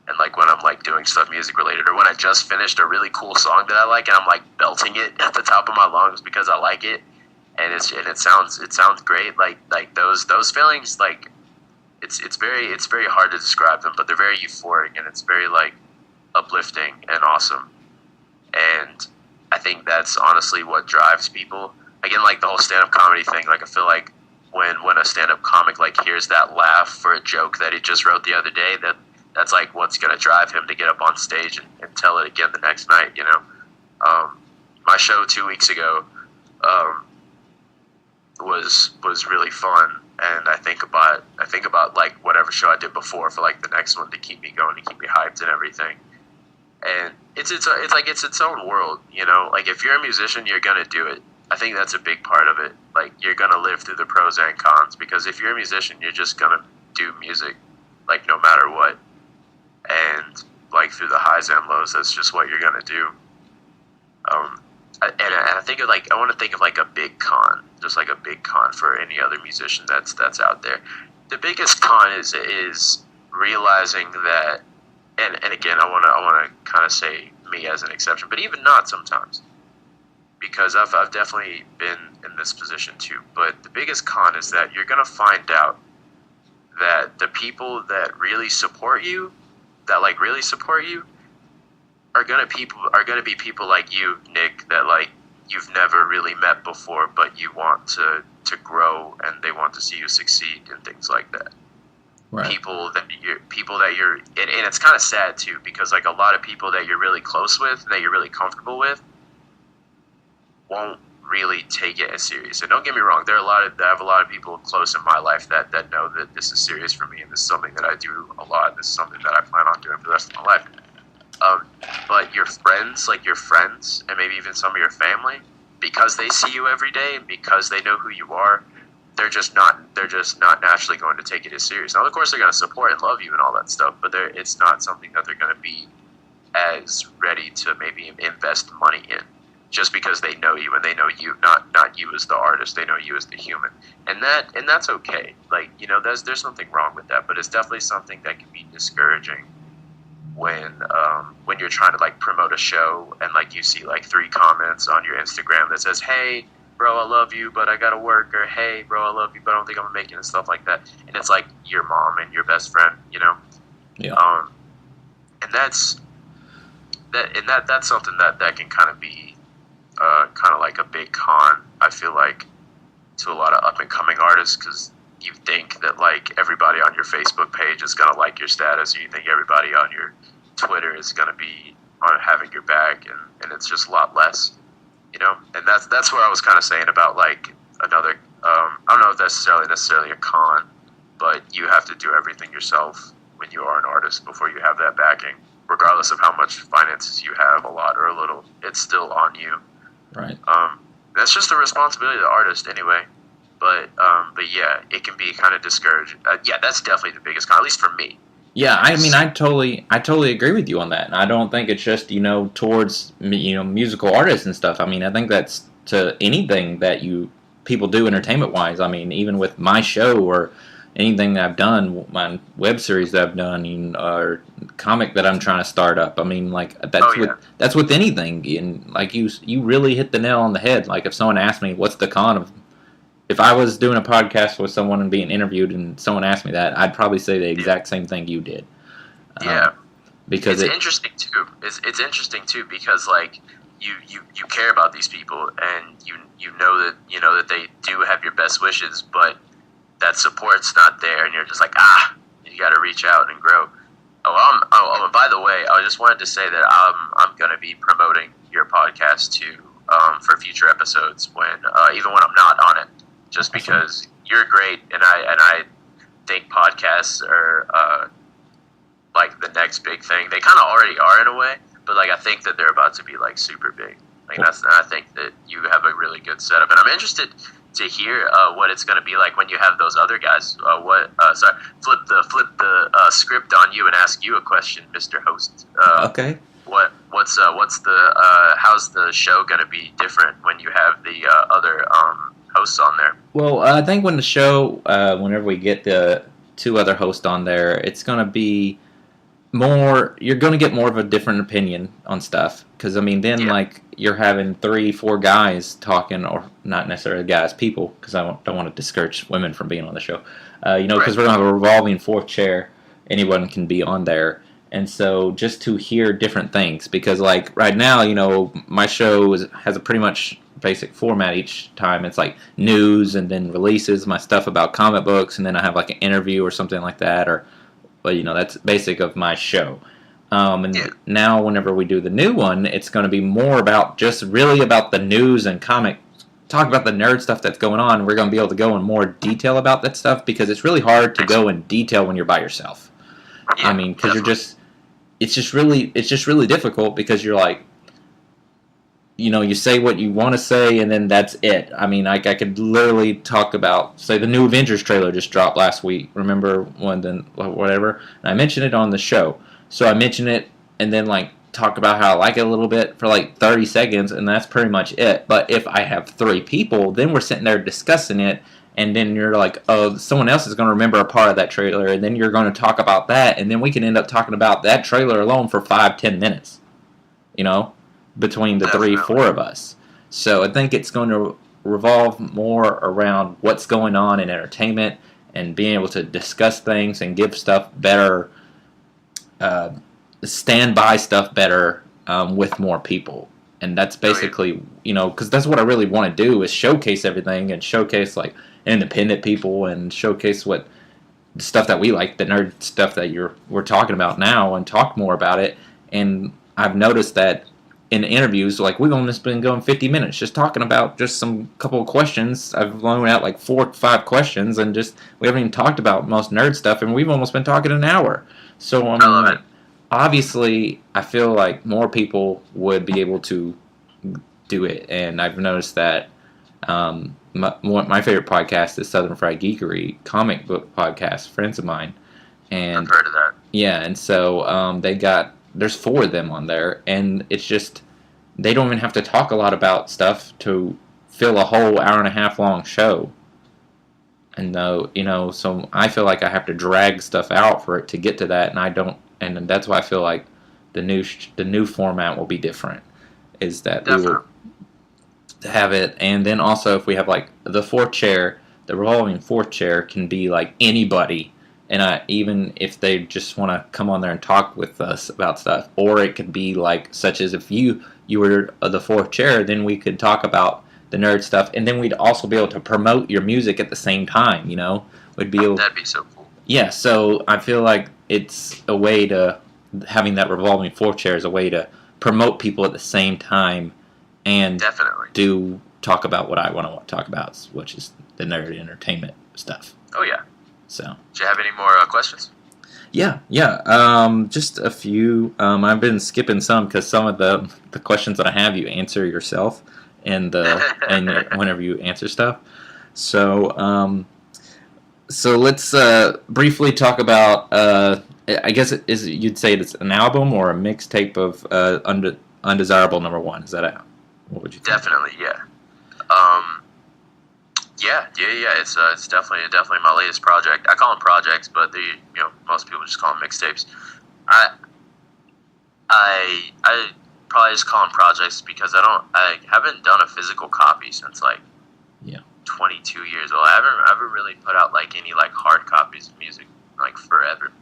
And like when I'm like doing stuff music related, or when I just finished a really cool song that I like and I'm like belting it at the top of my lungs because I like it, and it sounds great. Like those feelings, like it's very hard to describe them, but they're very euphoric and it's very like uplifting and awesome. And I think that's honestly what drives people. Again, like the whole stand-up comedy thing. Like I feel like when a stand-up comic like hears that laugh for a joke that he just wrote the other day, that's like what's going to drive him to get up on stage and tell it again the next night, you know. My show 2 weeks ago was really fun, and I think about like whatever show I did before for like the next one to keep me going, to keep me hyped and everything. And it's like it's its own world, you know. Like if you're a musician, you're gonna do it. I think that's a big part of it. Like you're gonna live through the pros and cons, because if you're a musician, you're just gonna do music, like no matter what. And like through the highs and lows, that's just what you're gonna do. And I think of like I want to think of like a big con, just like a big con for any other musician that's out there. The biggest con is realizing that, and again I want to kind of say me as an exception, but even not sometimes, because I've definitely been in this position too. But the biggest con is that you're gonna find out that the people that really support you, are gonna be people like you, Nick, that like you've never really met before, but you want to grow and they want to see you succeed and things like that. Right. People that you're, and it's kind of sad too, because like a lot of people that you're really close with, that you're really comfortable with, won't really take it as serious. And don't get me wrong, I have a lot of people close in my life that know that this is serious for me and this is something that I do a lot. This is something that I plan on doing for the rest of my life. But your friends, and maybe even some of your family, because they see you every day and because they know who you are, they're just not naturally going to take it as serious. Now, of course, they're going to support and love you and all that stuff, but it's not something that they're going to be as ready to maybe invest money in, just because they know you and they know you, not you as the artist. They know you as the human, and that's okay. Like, you know, there's nothing wrong with that, but it's definitely something that can be discouraging when you're trying to like promote a show and like you see like 3 comments on your Instagram that says, "Hey, bro, I love you, but I gotta work," or "Hey, bro, I love you, but I don't think I'm gonna make it," and stuff like that. And it's like your mom and your best friend, you know. Yeah. And that's something that can kind of be kind of like a big con, I feel like, to a lot of up and coming artists, because you think that like everybody on your Facebook page is gonna like your status, or you think everybody on your Twitter is gonna be on having your back, and it's just a lot less, you know. And that's where I was kind of saying about like another. I don't know if that's necessarily a con, but you have to do everything yourself when you are an artist before you have that backing, regardless of how much finances you have, a lot or a little. It's still on you. Right. That's just the responsibility of the artist anyway. But yeah, it can be kind of discouraging. Yeah, that's definitely the biggest con, at least for me. Yeah, I mean, I totally agree with you on that. And I don't think it's just, you know, towards, you know, musical artists and stuff. I mean, I think that's to anything that people do entertainment-wise. I mean, even with my show or anything that I've done, my web series that I've done, or comic that I'm trying to start up. I mean, like that's with anything, and like you really hit the nail on the head. Like if someone asked me, "What's the con of?" If I was doing a podcast with someone and being interviewed, and someone asked me that, I'd probably say the exact same thing you did. Yeah, because it's interesting too. It's interesting too because like you care about these people, and you know that they do have your best wishes, but that support's not there, and you're just like, you got to reach out and grow. And by the way, I just wanted to say that I'm going to be promoting your podcast too for future episodes even when I'm not on it, just because you're great, and I think podcasts are like the next big thing. They kind of already are in a way, but like I think that they're about to be like super big. Like I think that you have a really good setup, and I'm interested to hear what it's going to be like when you have those other guys. Flip the script on you and ask you a question, Mr. Host. Okay. How's the show going to be different when you have the other hosts on there? Well, I think when the show, whenever we get the 2 other hosts on there, it's going to be more. You're going to get more of a different opinion on stuff, because I mean, then like you're having 3-4 guys talking, or not necessarily guys, people, because I don't want to discourage women from being on the show. Because we're going to have a revolving 4th chair. Anyone can be on there. And so just to hear different things, because like right now, my show has a pretty much basic format each time. It's like news, and then releases my stuff about comic books, and then I have like an interview or something like that, but that's basic of my show. Now whenever we do the new one, it's going to be more about just really about the news and comic, talk about the nerd stuff that's going on. We're going to be able to go in more detail about that stuff, because it's really hard to go in detail when you're by yourself. I mean, because it's just really difficult, because you're like, you say what you want to say, and then that's it. I mean, I could literally talk about, say, the new Avengers trailer just dropped last week. Remember whatever? And I mentioned it on the show. So I mention it, and then like talk about how I like it a little bit for like 30 seconds, and that's pretty much it. But if I have 3 people, then we're sitting there discussing it, and then you're like, oh, someone else is going to remember a part of that trailer, and then you're going to talk about that, and then we can end up talking about that trailer alone for 5-10 minutes, between the Definitely. 3-4 of us. So I think it's going to revolve more around what's going on in entertainment, and being able to discuss things and give stuff better, stand by stuff better with more people. And that's basically, because that's what I really want to do, is showcase everything, and showcase like independent people, and showcase what the stuff that we like, the nerd stuff that we're talking about now, and talk more about it. And I've noticed that in interviews, like we've almost been going 50 minutes just talking about just some couple of questions. I've blown out like 4 or 5 questions, and just we haven't even talked about most nerd stuff, and we've almost been talking an hour. So I mean, like, obviously, I feel like more people would be able to do it, and I've noticed that my favorite podcast is Southern Fried Geekery, comic book podcast, friends of mine, and I've heard of that. Yeah, and so there's 4 of them on there, and it's just they don't even have to talk a lot about stuff to fill a whole hour and a half long show. And so I feel like I have to drag stuff out for it to get to that, and I don't. And that's why I feel like the new format will be different. Is that Definitely. We will have it, and then also if we have like the 4th chair, the revolving 4th chair can be like anybody, and even if they just want to come on there and talk with us about stuff, or it could be like such as if you were the 4th chair, then we could talk about the nerd stuff, and then we'd also be able to promote your music at the same time. We'd be able. That'd be so cool. Yeah, so I feel like it's a way to, having that revolving 4th chair is a way to promote people at the same time, and definitely talk about what I want to talk about, which is the nerd entertainment stuff. Oh yeah. So. Do you have any more questions? Yeah. Just a few. I've been skipping some because some of the questions that I have you answer yourself, and whenever you answer stuff. So let's briefly talk about. I guess you'd say it's an album or a mixtape of Undesirable #1. Is that what would you think? Definitely, yeah. Yeah. It's definitely my latest project. I call them projects, but most people just call them mixtapes. I I probably just call them projects because I haven't done a physical copy since like 22 years old. I haven't really put out like any like hard copies of music like forever.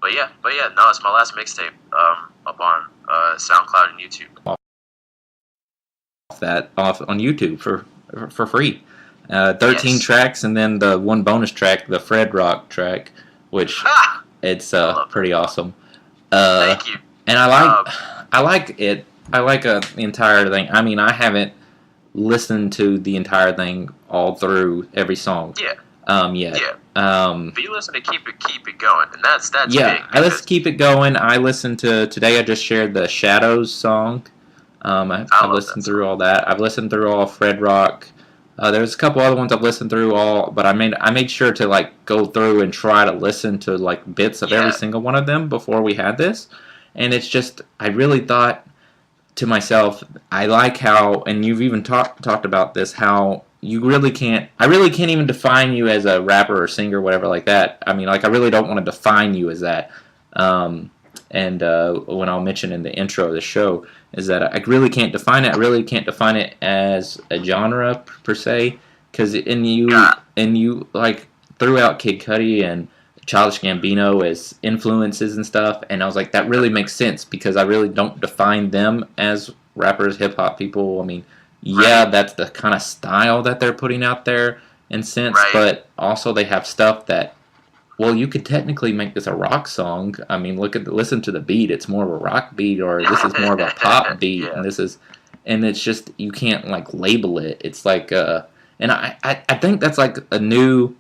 But yeah, no, it's my last mixtape up on SoundCloud and YouTube. Off on YouTube for free. 13 tracks, and then the one bonus track, the Fred Rock track, which it's pretty awesome. Thank you. And I like it. I like the entire thing. I mean, I haven't listened to the entire thing all through every song. Yeah. But you listen to Keep It Going, and that's yeah. big. I listen to Keep It Going. I listened to today. I just shared the Shadows song. I've listened through all that. I've listened through all Fred Rock. There's a couple other ones I've listened through all, but I made sure to like go through and try to listen to like bits of every single one of them before we had this. And it's just, I really thought to myself, I like how, and you've even talked about this, how I really can't even define you as a rapper or singer or whatever like that. I mean, like, I really don't want to define you as that. And when I'll mention in the intro of the show, is that I really can't define it. I really can't define it as a genre, per se, because in you, like, throughout Kid Cudi and Childish Gambino as influences and stuff, and I was like, that really makes sense because I really don't define them as rappers, hip hop people. I mean, that's the kind of style that they're putting out there in sense, but also they have stuff that, well, you could technically make this a rock song. I mean, listen to the beat; it's more of a rock beat, or this is more of a pop beat, and it's just you can't like label it. It's like, and I think that's like a new.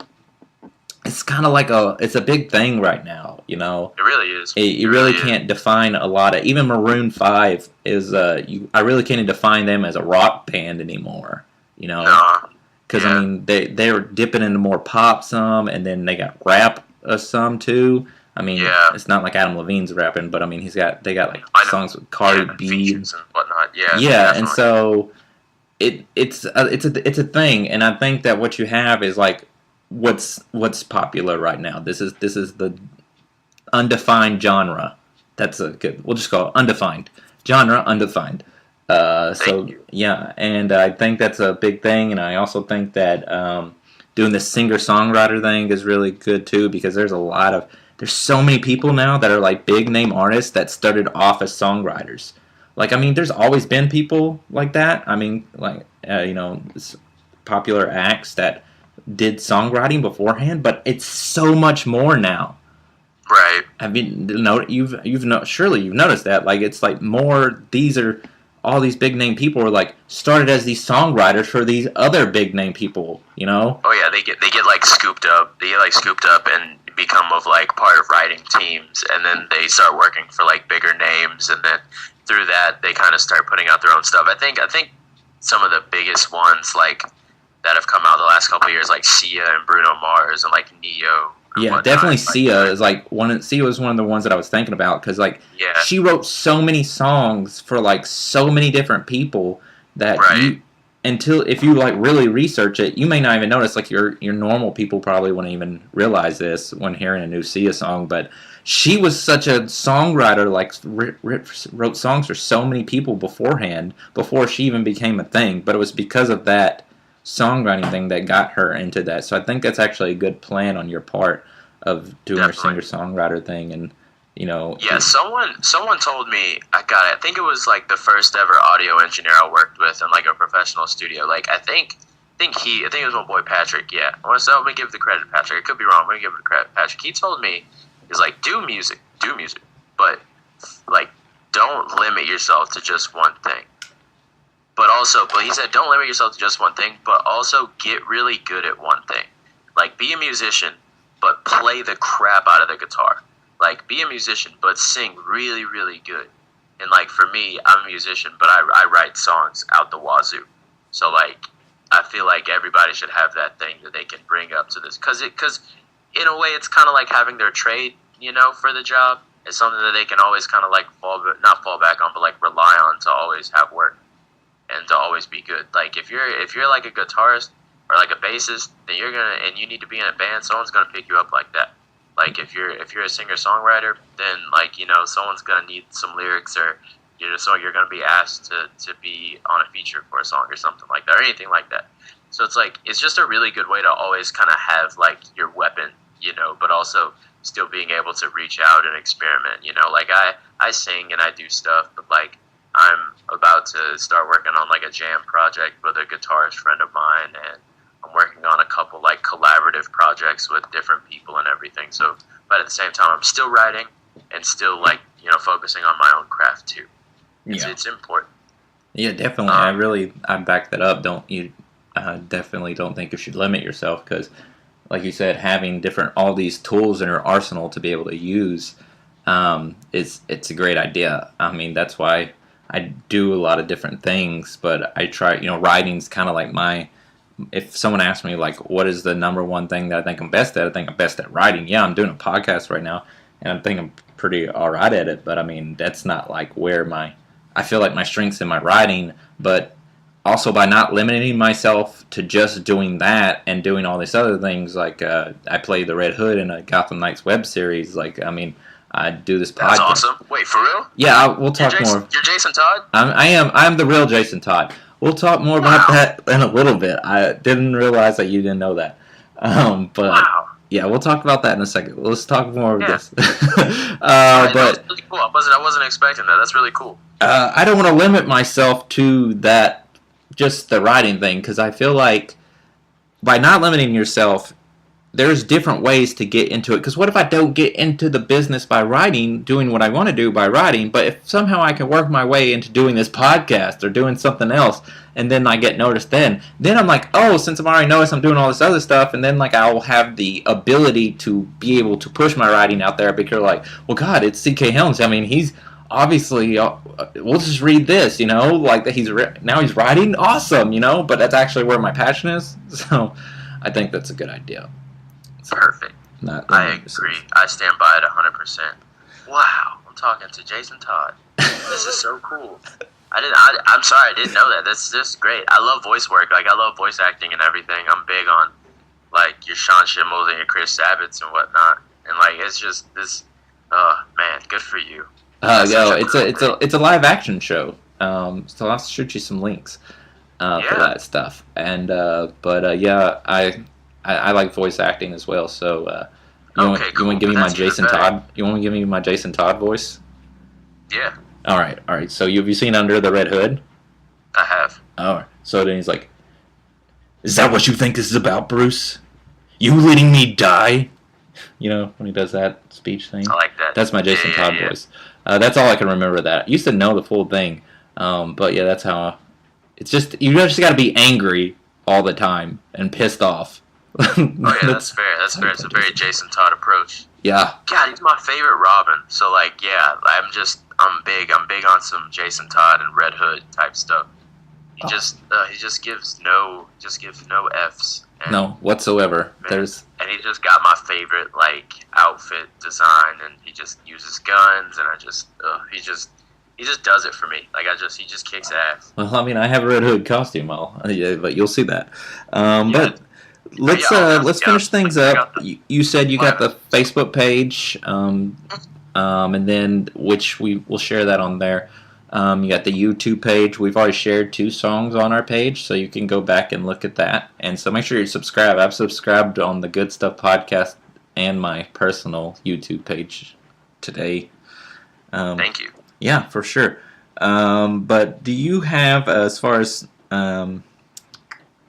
It's kind of like it's a big thing right now, you know. It really is. You really can't define a lot of, even Maroon 5 is, I really can't define them as a rock band anymore, you know. Because, I mean, they're dipping into more pop some, and then they got rap some too. I mean, it's not like Adam Levine's rapping, but I mean, they got like songs with Cardi B and whatnot. And so it's a thing, and I think that what you have is like, what's popular right now. This is the undefined genre. That's a good. We'll just call it undefined genre, undefined. And I think that's a big thing, and I also think that doing the singer-songwriter thing is really good too, because there's so many people now that are like big name artists that started off as songwriters. Like, I mean, there's always been people like that. I mean, like popular acts that did songwriting beforehand, but it's so much more now. Right. Surely you've noticed that. Like, it's like more. All these big name people are like started as these songwriters for these other big name people. You know. Oh yeah, they get like scooped up. They get like scooped up and become of like part of writing teams, and then they start working for like bigger names, and then through that they kind of start putting out their own stuff. I think some of the biggest ones like that have come out the last couple of years, like Sia and Bruno Mars and like Neo. Yeah, definitely Sia is like Sia was one of the ones that I was thinking about, because like she wrote so many songs for like so many different people that if you like really research it, you may not even notice. Like your normal people probably wouldn't even realize this when hearing a new Sia song, but she was such a songwriter, like wrote songs for so many people beforehand, before she even became a thing. But it was because of that songwriting thing that got her into that. So I think that's actually a good plan on your part of doing your singer-songwriter thing. And someone told me, I think it was like the first ever audio engineer I worked with in like a professional studio. Like I think it was my boy Patrick. Yeah, let me give the credit to Patrick. I could be wrong. Let me give the credit to Patrick. He told me, he's like, do music, but like don't limit yourself to just one thing. But he said, don't limit yourself to just one thing, but also get really good at one thing. Like, be a musician, but play the crap out of the guitar. Like, be a musician, but sing really, really good. And, like, for me, I'm a musician, but I write songs out the wazoo. So, like, I feel like everybody should have that thing that they can bring up to this. Because in a way, it's kind of like having their trade, you know, for the job. It's something that they can always kind of, like, not fall back on, but, like, rely on to always have work. And to always be good. Like if you're like a guitarist, or like a bassist, then and you need to be in a band, someone's gonna pick you up like that. Like if you're a singer-songwriter, then like, you know, someone's gonna need some lyrics, or you know, so you're gonna be asked to be on a feature for a song or something like that, or anything like that. So it's like, it's just a really good way to always kind of have like your weapon, you know, but also still being able to reach out and experiment, you know. Like I sing and I do stuff, but like I'm about to start working on like a jam project with a guitarist friend of mine, and I'm working on a couple like collaborative projects with different people and everything. So, but at the same time, I'm still writing and still like, you know, focusing on my own craft too. It's important. Yeah, definitely. I back that up. Definitely don't think you should limit yourself, because, like you said, having all these tools in your arsenal to be able to use, it's a great idea. I mean, that's why I do a lot of different things, but I try, you know, writing's kind of like if someone asks me, like, what is the number one thing that I think I'm best at, I think I'm best at writing. Yeah, I'm doing a podcast right now, and I think I'm pretty all right at it, but I mean, that's not like where I feel like my strength's in my writing, but also by not limiting myself to just doing that and doing all these other things, like I play the Red Hood in a Gotham Knights web series. Like, I mean, I do this podcast. That's awesome. Wait, for real? Yeah, we'll talk more. You're Jason Todd? I'm the real Jason Todd. We'll talk more about that in a little bit. I didn't realize that you didn't know that. But yeah, we'll talk about that in a second. Let's talk more of this. But that's really cool. I wasn't expecting that. That's really cool. I don't want to limit myself to that, just the writing thing, because I feel like by not limiting yourself, there's different ways to get into it. Because what if I don't get into the business by writing, doing what I want to do by writing, but if somehow I can work my way into doing this podcast or doing something else, and then I get noticed then I'm like, oh, since I'm already noticed, I'm doing all this other stuff, and then like I'll have the ability to be able to push my writing out there, because like, well, God, it's CK Helms. I mean, he's obviously, we'll just read this, you know, like that now he's writing, awesome, you know, but that's actually where my passion is. So I think that's a good idea. Perfect. I agree. I stand by it 100%. Wow, I'm talking to Jason Todd. This is so cool. I'm sorry, I didn't know that. That's just great. I love voice work. Like, I love voice acting and everything. I'm big on like your Sean Schimmels and your Chris Sabbats and whatnot. And like, it's just this. Man, good for you. It's a live action show. So I'll shoot you some links for that stuff. And yeah, I like voice acting as well. So you want to give me my Jason Todd? You want to give me my Jason Todd voice? Yeah. All right. So have you seen Under the Red Hood? I have. All right. So then he's like, "Is that what you think this is about, Bruce? You letting me die?" You know, when he does that speech thing. I like that. That's my Jason Todd voice. That's all I can remember that. I used to know the full thing. But yeah, that's how. It's just, you just got to be angry all the time and pissed off. Oh yeah, that's fair. That's fair. It's a very Jason Todd approach. Yeah. God, he's my favorite Robin. So like, yeah, I'm big on some Jason Todd and Red Hood type stuff. He just gives no F's. And, no, whatsoever. Man, and he just got my favorite like outfit design, and he just uses guns, and he just does it for me. Like he just kicks ass. Well, I mean, I have a Red Hood costume, but you'll see that. But let's finish things up. You said you got the Facebook page, and then which we will share that on there. You got the YouTube page. We've already shared 2 songs on our page, so you can go back and look at that. And so make sure you subscribe. I've subscribed on the Good Stuff podcast and my personal YouTube page today. Thank you. Yeah, for sure. But do you have, as far as, and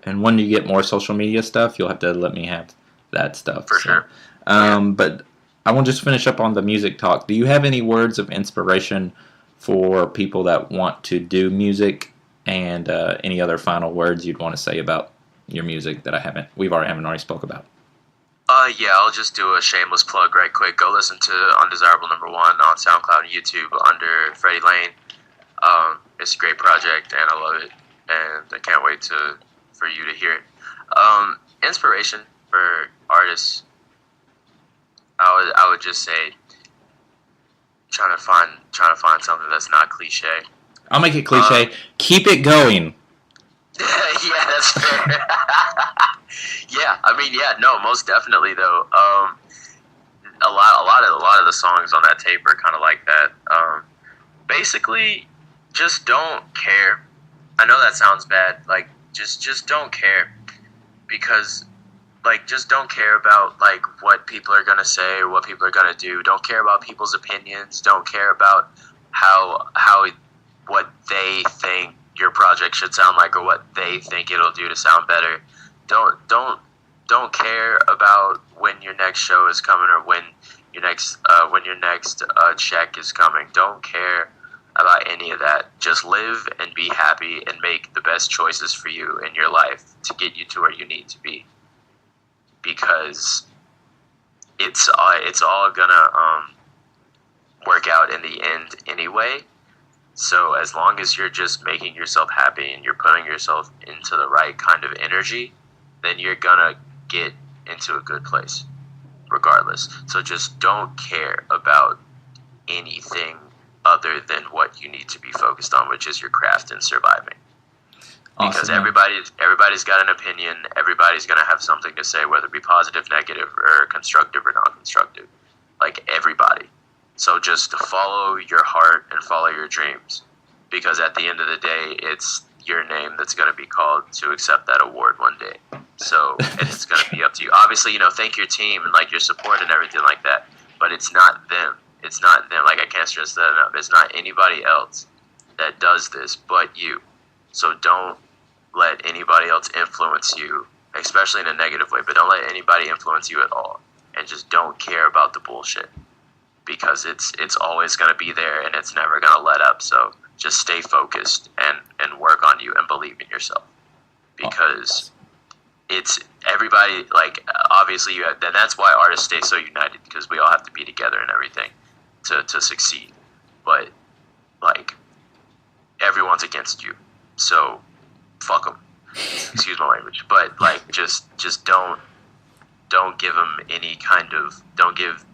when you get more social media stuff, you'll have to let me have that stuff. For sure. But I want to just finish up on the music talk. Do you have any words of inspiration for people that want to do music, and any other final words you'd want to say about your music that we haven't already spoke about? Yeah, I'll just do a shameless plug right quick. Go listen to Undesirable #1 on SoundCloud and YouTube under Freddie Lane. It's a great project, and I love it, and I can't wait for you to hear it. Inspiration for artists, I would just say, trying to find something that's not cliche. I'll make it cliche. Keep it going. Yeah, that's fair. Yeah, I mean, yeah, no, most definitely though. A lot of the songs on that tape are kind of like that. Basically, just don't care. I know that sounds bad. Like, just don't care, because, like, just don't care about like what people are gonna say or what people are gonna do. Don't care about people's opinions. Don't care about how what they think your project should sound like or what they think it'll do to sound better. Don't care about when your next show is coming or when your next check is coming. Don't care about any of that. Just live and be happy and make the best choices for you in your life to get you to where you need to be, because it's all gonna work out in the end anyway. So as long as you're just making yourself happy and you're putting yourself into the right kind of energy, then you're gonna get into a good place regardless. So just don't care about anything other than what you need to be focused on, which is your craft and surviving. Awesome, because man. everybody's got an opinion. Everybody's gonna have something to say, whether it be positive, negative, or constructive or non-constructive. Like, everybody. So just follow your heart and follow your dreams, because at the end of the day, it's your name that's going to be called to accept that award one day. So it's going to be up to you. Obviously, thank your team and like your support and everything like that, but it's not them. It's not them. Like, I can't stress that enough. It's not anybody else that does this but you. So don't let anybody else influence you, especially in a negative way, but don't let anybody influence you at all. And just don't care about the bullshit, because it's always going to be there and it's never going to let up. So just stay focused and work on you and believe in yourself, because it's everybody, like, obviously you have, and that's why artists stay so united, because we all have to be together and everything to succeed. But like, everyone's against you, so fuck them. Excuse my language, but like, just don't give them don't give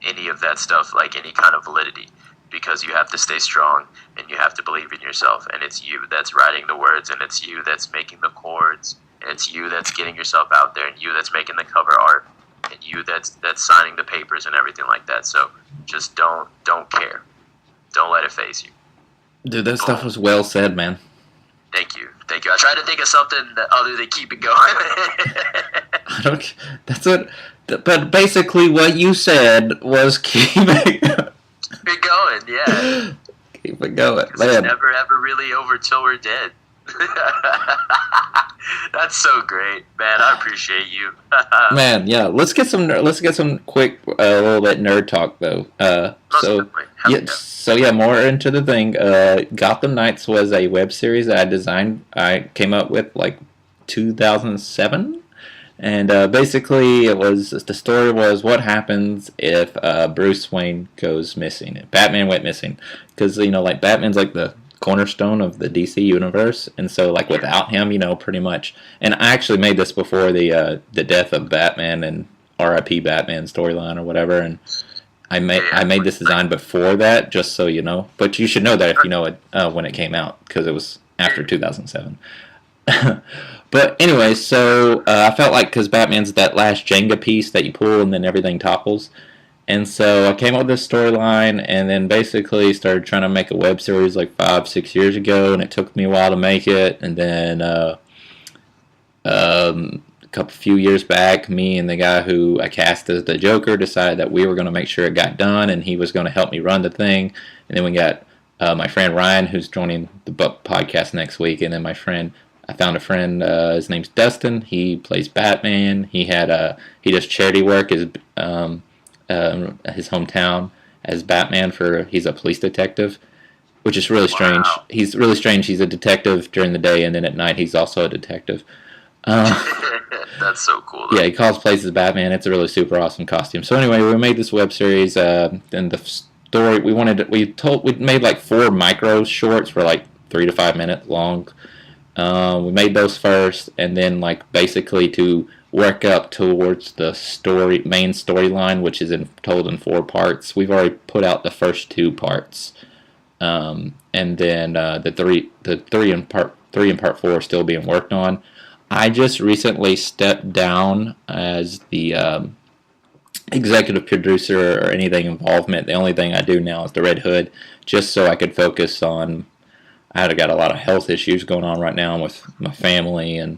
any of that stuff like any kind of validity, because you have to stay strong and you have to believe in yourself, and it's you that's writing the words, and it's you that's making the chords, and it's you that's getting yourself out there, and you that's making the cover art, and you that's signing the papers and everything like that. So just don't care. Don't let it faze you. Dude, that stuff was well said, man. Thank you. I tried to think of something other than keep it going. I don't. That's what. But basically, what you said was keep it. Keep it going, yeah. Keep it going, man. It's never ever really over till we're dead. That's so great, man. I appreciate you. Man, yeah. Let's get some quick, a little bit nerd talk though. So yeah, more into the thing. Gotham Knights was a web series that I designed. I came up with like 2007. And basically, the story was what happens if Bruce Wayne goes missing. If Batman went missing, because like Batman's like the cornerstone of the DC universe, and so like without him, pretty much. And I actually made this before the death of Batman and R.I.P. Batman storyline or whatever, and I made this design before that, just so you know. But you should know that if you know it when it came out, because it was after 2007. But anyway, so I felt like, because Batman's that last Jenga piece that you pull and then everything topples, and so I came up with this storyline, and then basically started trying to make a web series like 5-6 years ago, and it took me a while to make it, and then a few years back, me and the guy who I cast as the Joker decided that we were going to make sure it got done, and he was going to help me run the thing, and then we got my friend Ryan, who's joining the podcast next week, and then I found a friend, his name's Dustin. He plays Batman. He does charity work his hometown as Batman he's a police detective, which is really strange. Wow. He's really strange. He's a detective during the day, and then at night he's also a detective. That's so cool, though. Yeah, he cosplays as Batman. It's a really super awesome costume. So anyway, we made this web series, and the story we made like 4 micro shorts for like 3 to 5 minute long. We made those first, and then like basically to work up towards the main storyline, which is told in 4 parts. We've already put out the first 2 parts, and then the 3 3 and Part 4 are still being worked on. I just recently stepped down as the executive producer or anything involvement. The only thing I do now is the Red Hood, just so I could focus on. I got a lot of health issues going on right now with my family, and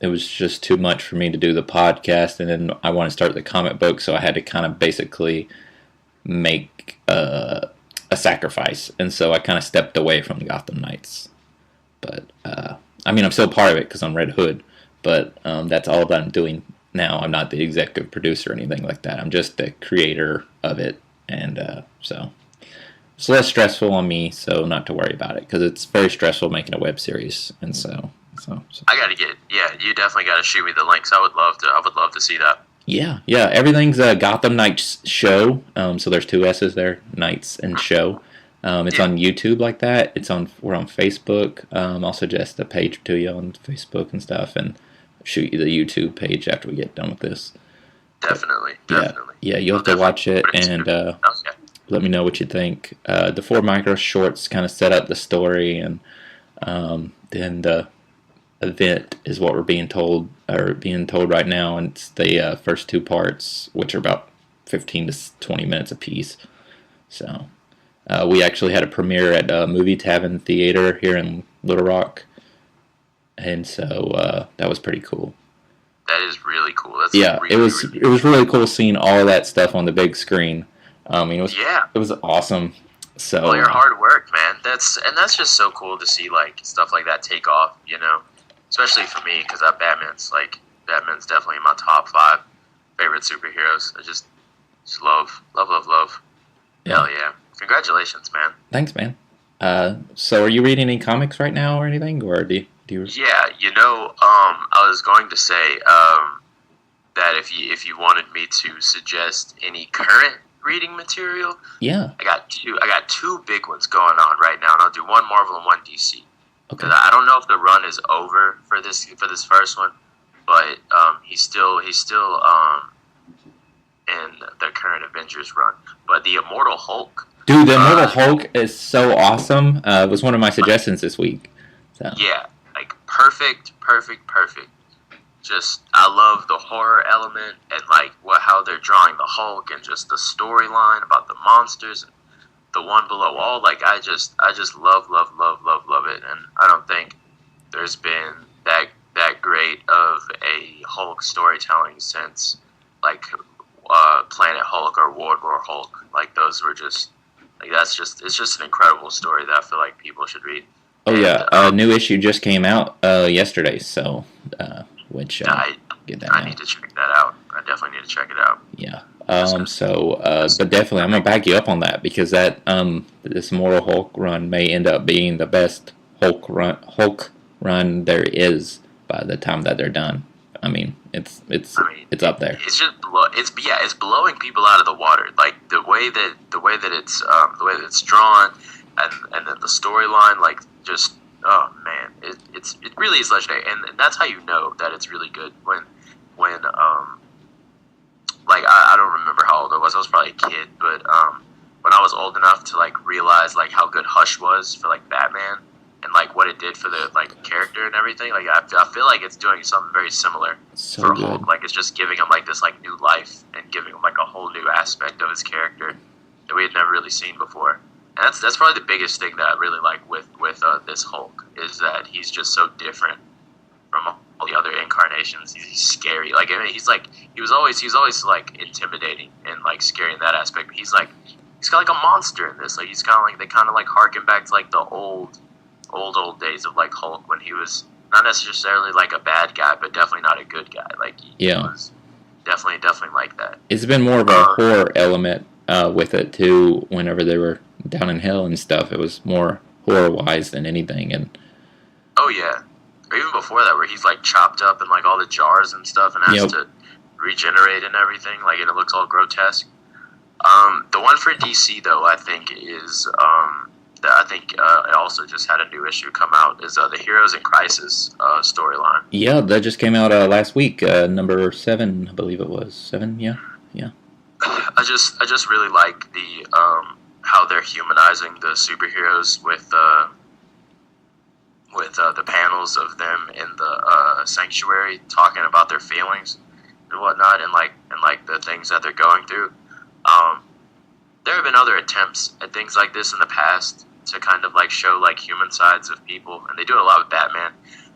it was just too much for me to do the podcast, and then I want to start the comic book, so I had to kind of basically make a sacrifice, and so I kind of stepped away from Gotham Knights. But I mean, I'm still part of it because I'm Red Hood, but that's all that I'm doing now. I'm not the executive producer or anything like that. I'm just the creator of it, and so it's less stressful on me, so not to worry about it, because it's very stressful making a web series, and so. I gotta you definitely gotta shoot me the links. I would love to see that. Yeah, everything's a Gotham Knights show, so there's 2 S's there, Knights and show. It's on YouTube like that. We're on Facebook. I'll suggest a page to you on Facebook and stuff, and shoot you the YouTube page after we get done with this. Definitely. Yeah, you'll have to watch it, and let me know what you think. The 4 micro shorts kind of set up the story, and then the event is what we're being told right now, and it's the first 2 parts, which are about 15 to 20 minutes apiece. So we actually had a premiere at Movie Tavern Theater here in Little Rock, and so that was pretty cool. That is really cool. That's it was really cool seeing all that stuff on the big screen. It was awesome. So all your hard work, man. That's just so cool to see stuff like that take off. Especially for me, because Batman's definitely in my top 5 favorite superheroes. I just love. Yeah. Hell yeah! Congratulations, man. Thanks, man. So are you reading any comics right now or anything, or do you? Yeah, I was going to say that if you wanted me to suggest any current reading material, yeah, I got 2 big ones going on right now, and I'll do 1 Marvel and 1 DC. Okay. I don't know if the run is over for this first one, but he's still in the current Avengers run. But the Immortal Hulk, dude, the Immortal Hulk is so awesome. It was one of my suggestions this week. So. Yeah, perfect. Just I love the horror element and how they're drawing the Hulk, and just the storyline about the monsters and the One Below All. I just love it, and I don't think there's been that great of a Hulk storytelling since Planet Hulk or World War Hulk. Those were just it's just an incredible story that I feel like people should read. Oh, and, yeah, a new issue just came out yesterday, so which I need to check that out. I definitely need to check it out. Yeah. But definitely, I'm gonna back you up on that, because that this Immortal Hulk run may end up being the best Hulk run there is by the time that they're done. I mean, it's up there. It's just it's blowing people out of the water. The way that it's drawn, and then the storyline, just oh man, it really is legendary, and that's how you know that it's really good when I don't remember how old I was probably a kid, but when I was old enough to realize how good Hush was for Batman, and what it did for the character and everything, I feel like it's doing something very similar for Hulk. It's just giving him this new life, and giving him a whole new aspect of his character that we had never really seen before. And that's probably the biggest thing that I really like with this Hulk, is that he's just so different from all the other incarnations. He's scary. He was always intimidating and scary in that aspect. But he's got a monster in this. He's kind of harken back to the old days of Hulk, when he was not necessarily a bad guy, but definitely not a good guy. He was definitely like that. It's been more of a horror element with it too. Whenever they were down in hell and stuff, it was more horror wise than anything. And oh yeah, or even before that, where he's chopped up in all the jars and stuff, and has to regenerate and everything, and it looks all grotesque. The one for DC though, I think is it also just had a new issue come out, is the Heroes in Crisis storyline. Yeah, that just came out last week, number 7, I believe it was 7. Yeah. I just really like the how they're humanizing the superheroes with with the panels of them in the sanctuary talking about their feelings and whatnot, and like the things that they're going through. There have been other attempts at things like this in the past to kind of like show like human sides of people, and they do it a lot with Batman.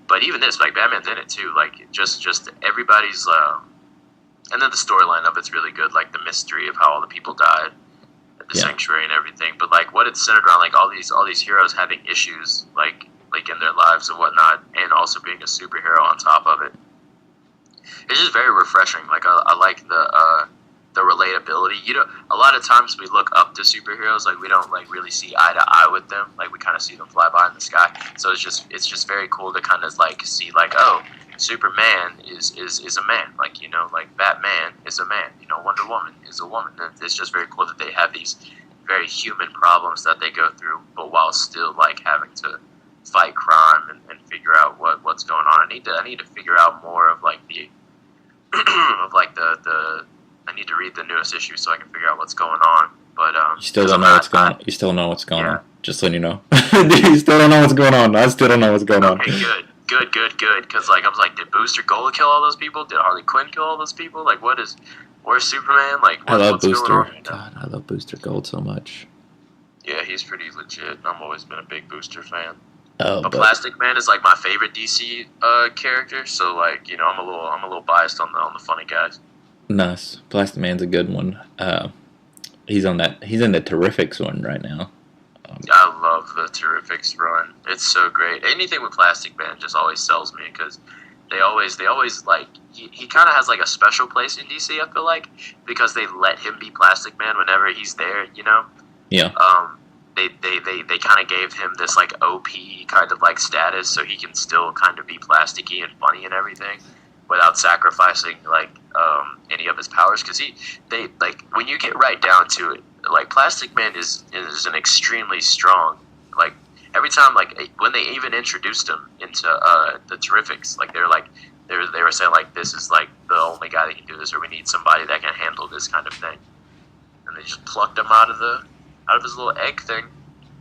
But even this, like Batman's in it too, like just everybody's. And then the storyline of it's really good, like the mystery of how all the people died at the sanctuary and everything. But like what it's centered around, like all these heroes having issues, like in their lives and whatnot, and also being a superhero on top of it. It's just very refreshing. Like I like the relatability. You know, a lot of times we look up to superheroes, like we don't like really see eye to eye with them. Like we kind of see them fly by in the sky. So it's just very cool to kind of like see like, oh, Superman is a man, like, you know, like Batman is a man, you know, Wonder Woman is a woman. And it's just very cool that they have these very human problems that they go through, but while still like having to fight crime and figure out what's going on. I need to figure out more of like the of like the I need to read the newest issue so I can figure out what's going on. But you still don't know what's going on. You still know what's going on. Just letting you know. You still don't know what's going on. I still don't know what's going on. Okay, good. Because like I was like, did Booster Gold kill all those people? Did Harley Quinn kill all those people? Like, where's Superman? Like, I love what's Booster. Going on right God, I love Booster Gold so much. Yeah, he's pretty legit. I've always been a big Booster fan. Oh, but Plastic Man is like my favorite DC character. So like, you know, I'm a little biased on the funny guys. Nice. Plastic Man's a good one. He's in the Terrifics one right now. I love the Terrifics run. It's so great. Anything with Plastic Man just always sells me because they always like he kind of has like a special place in DC. I feel like because they let him be Plastic Man whenever he's there. You know. Yeah. They kind of gave him this like OP kind of like status, so he can still kind of be plasticky and funny and everything, without sacrificing like any of his powers. Because they like when you get right down to it, like Plastic Man is an extremely strong. Like every time, like when they even introduced him into the Terrifics, like they were saying like this is like the only guy that can do this, or we need somebody that can handle this kind of thing, and they just plucked him out of his little egg thing.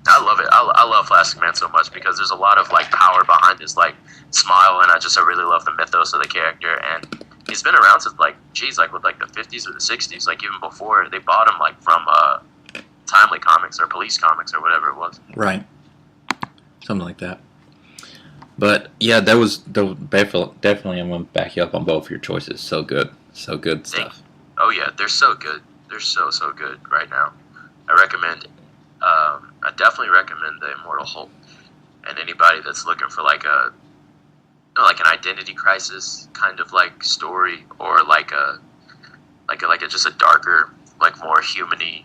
I love it. I love Plastic Man so much because there's a lot of like power behind his like smile, and I really love the mythos of the character. And he's been around since like with like the 50s or the 60s, like even before they bought him like from Timely Comics or Police Comics or whatever it was. Right. Something like that. But yeah, definitely I'm gonna back you up on both your choices. So good stuff. Oh yeah, they're so good. They're so good right now. I definitely recommend the Immortal Hulk, and anybody that's looking for like an identity crisis kind of like story, or like a just a darker, like more human-y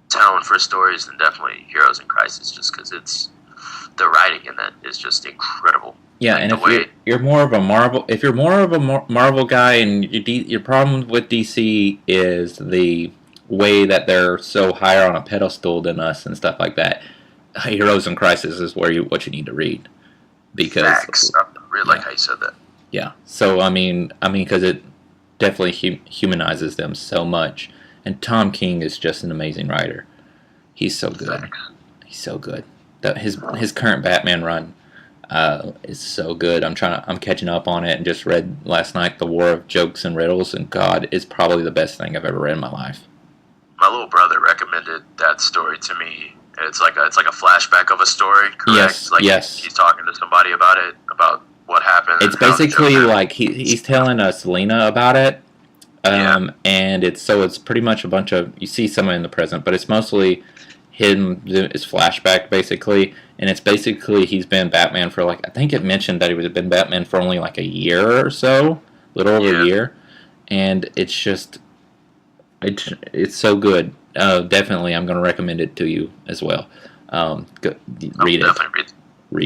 tone for stories, then definitely Heroes in Crisis, just because the writing in that is just incredible. Yeah, like, and if you're more of a Marvel guy, and your problem with DC is the way that they're so higher on a pedestal than us and stuff like that, Heroes in Crisis is what you need to read, because facts. I really like how you said that. Yeah, so I mean, because it definitely humanizes them so much, and Tom King is just an amazing writer. He's so good. Facts. He's so good. His current Batman run is so good. I'm catching up on it, and just read last night The War of Jokes and Riddles, and God, it's probably the best thing I've ever read in my life. My little brother recommended that story to me. It's like a flashback of a story, correct? Yes. He's talking to somebody about it, about what happened. It's basically like he's telling Selena about it, and it's pretty much a bunch of, you see someone in the present, but it's mostly his flashback basically, and it's basically he's been Batman for like, I think it mentioned that he was been Batman for only like a year or so, a little over a year, and it's just. It's so good. Definitely, I'm going to recommend it to you as well. Read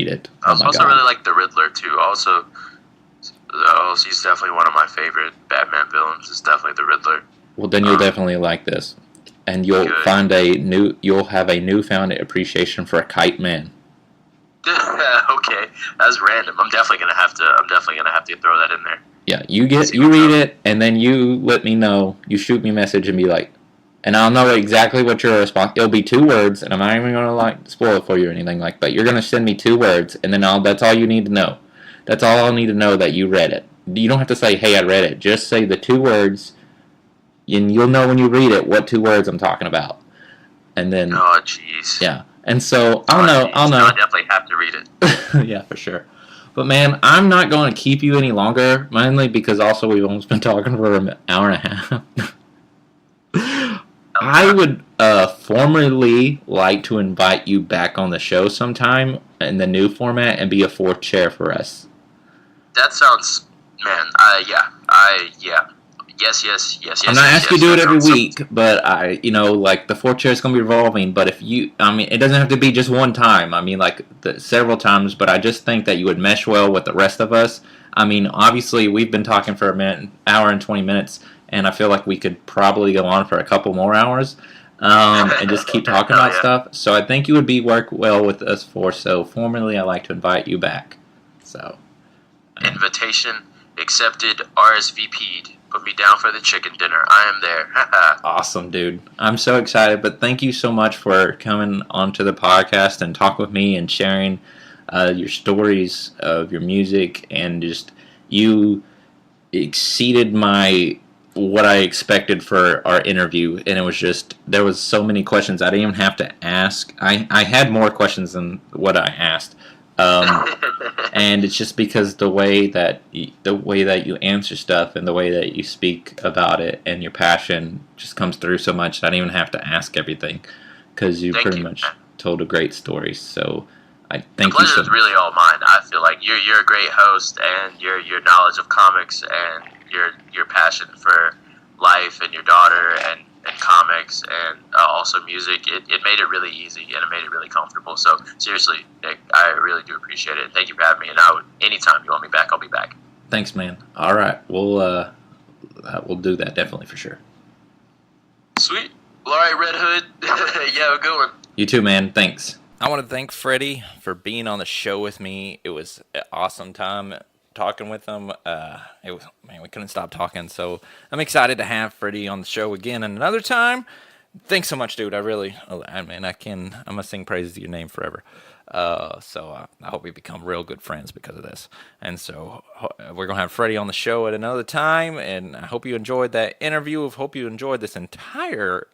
it. I also really like the Riddler too. Also, he's definitely one of my favorite Batman villains. It's definitely the Riddler. Well, then you'll definitely like this, and you'll have a newfound appreciation for a Kite Man. Okay, that's random. I'm definitely gonna have to throw that in there. Yeah, you read it, and then you let me know. You shoot me a message and be like, and I'll know exactly what your response. It'll be 2 words, and I'm not even gonna like spoil it for you or anything like. But you're gonna send me 2 words, and then that's all you need to know. That's all I'll need to know that you read it. You don't have to say, "Hey, I read it." Just say the 2 words, and you'll know when you read it what 2 words I'm talking about. And then, oh jeez, yeah. And so I'll know. I'll know. I definitely have to read it. Yeah, for sure. But man, I'm not going to keep you any longer, mainly because also we've almost been talking for an hour and a half. I would formally like to invite you back on the show sometime in the new format and be a 4th chair for us. That sounds, man. Yeah. Yes. I'm not asking you to do it every week, but like the 4th chair is going to be revolving. But it doesn't have to be just one time. I mean, like several times. But I just think that you would mesh well with the rest of us. I mean, obviously we've been talking for hour and 20 minutes. And I feel like we could probably go on for a couple more hours and just keep talking about stuff. So I think you would work well with us 4. So formally, I'd like to invite you back. So invitation accepted. RSVP'd. Put me down for the chicken dinner. I am there. Awesome, dude. I'm so excited. But thank you so much for coming onto the podcast and talk with me and sharing your stories of your music, and just you exceeded what I expected for our interview, and it was just, there was so many questions I didn't even have to ask. I had more questions than what I asked, and it's just because the way that you answer stuff and the way that you speak about it and your passion just comes through so much that I didn't even have to ask everything, because you pretty much told a great story. So I thank you so much. The pleasure is really all mine. I feel like you're a great host, and your knowledge of comics and your passion for life and your daughter and comics and also music, it made it really easy, and it made it really comfortable. So seriously, Nick, I really do appreciate it. Thank you for having me, and anytime you want me back, I'll be back. Thanks, man. All right, we'll do that definitely for sure. Sweet. Well, all right, Red Hood. Yeah, have a good one. You too, man. Thanks. I want to thank Freddie for being on the show with me. It was an awesome time talking with him. We couldn't stop talking. So I'm excited to have Freddie on the show again and another time. Thanks so much, dude. I'm gonna sing praises to your name forever. So I hope we become real good friends because of this. And so we're gonna have Freddie on the show at another time. And I hope you enjoyed that interview. I hope you enjoyed this entire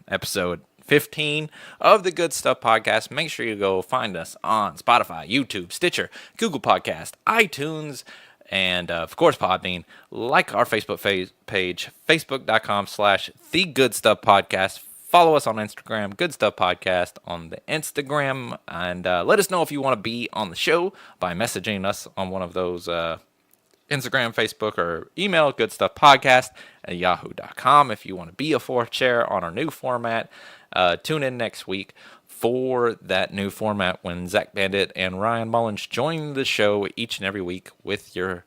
episode 15 of the Good Stuff Podcast. Make sure you go find us on Spotify, YouTube, Stitcher, Google Podcast, iTunes, and of course Podbean. Like our Facebook page, facebook.com/The Good Stuff Podcast. Follow us on Instagram, Good Stuff Podcast on the Instagram, and let us know if you want to be on the show by messaging us on one of those Instagram, Facebook, or email goodstuffpodcast@yahoo.com if you want to be a 4th chair on our new format. Tune in next week for that new format when Zak Bandit and Ryan Mullins join the show each and every week with your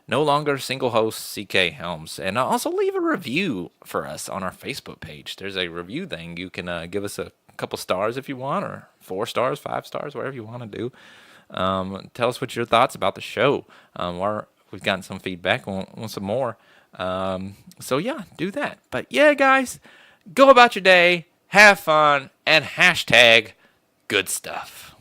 no longer single host, CK Helms. And also leave a review for us on our Facebook page. There's a review thing. You can give us a couple stars if you want, or 4 stars, 5 stars, whatever you want to do. Tell us what your thoughts about the show. We've gotten some feedback. We want some more. So yeah, do that. But yeah, guys, go about your day. Have fun, and hashtag good stuff.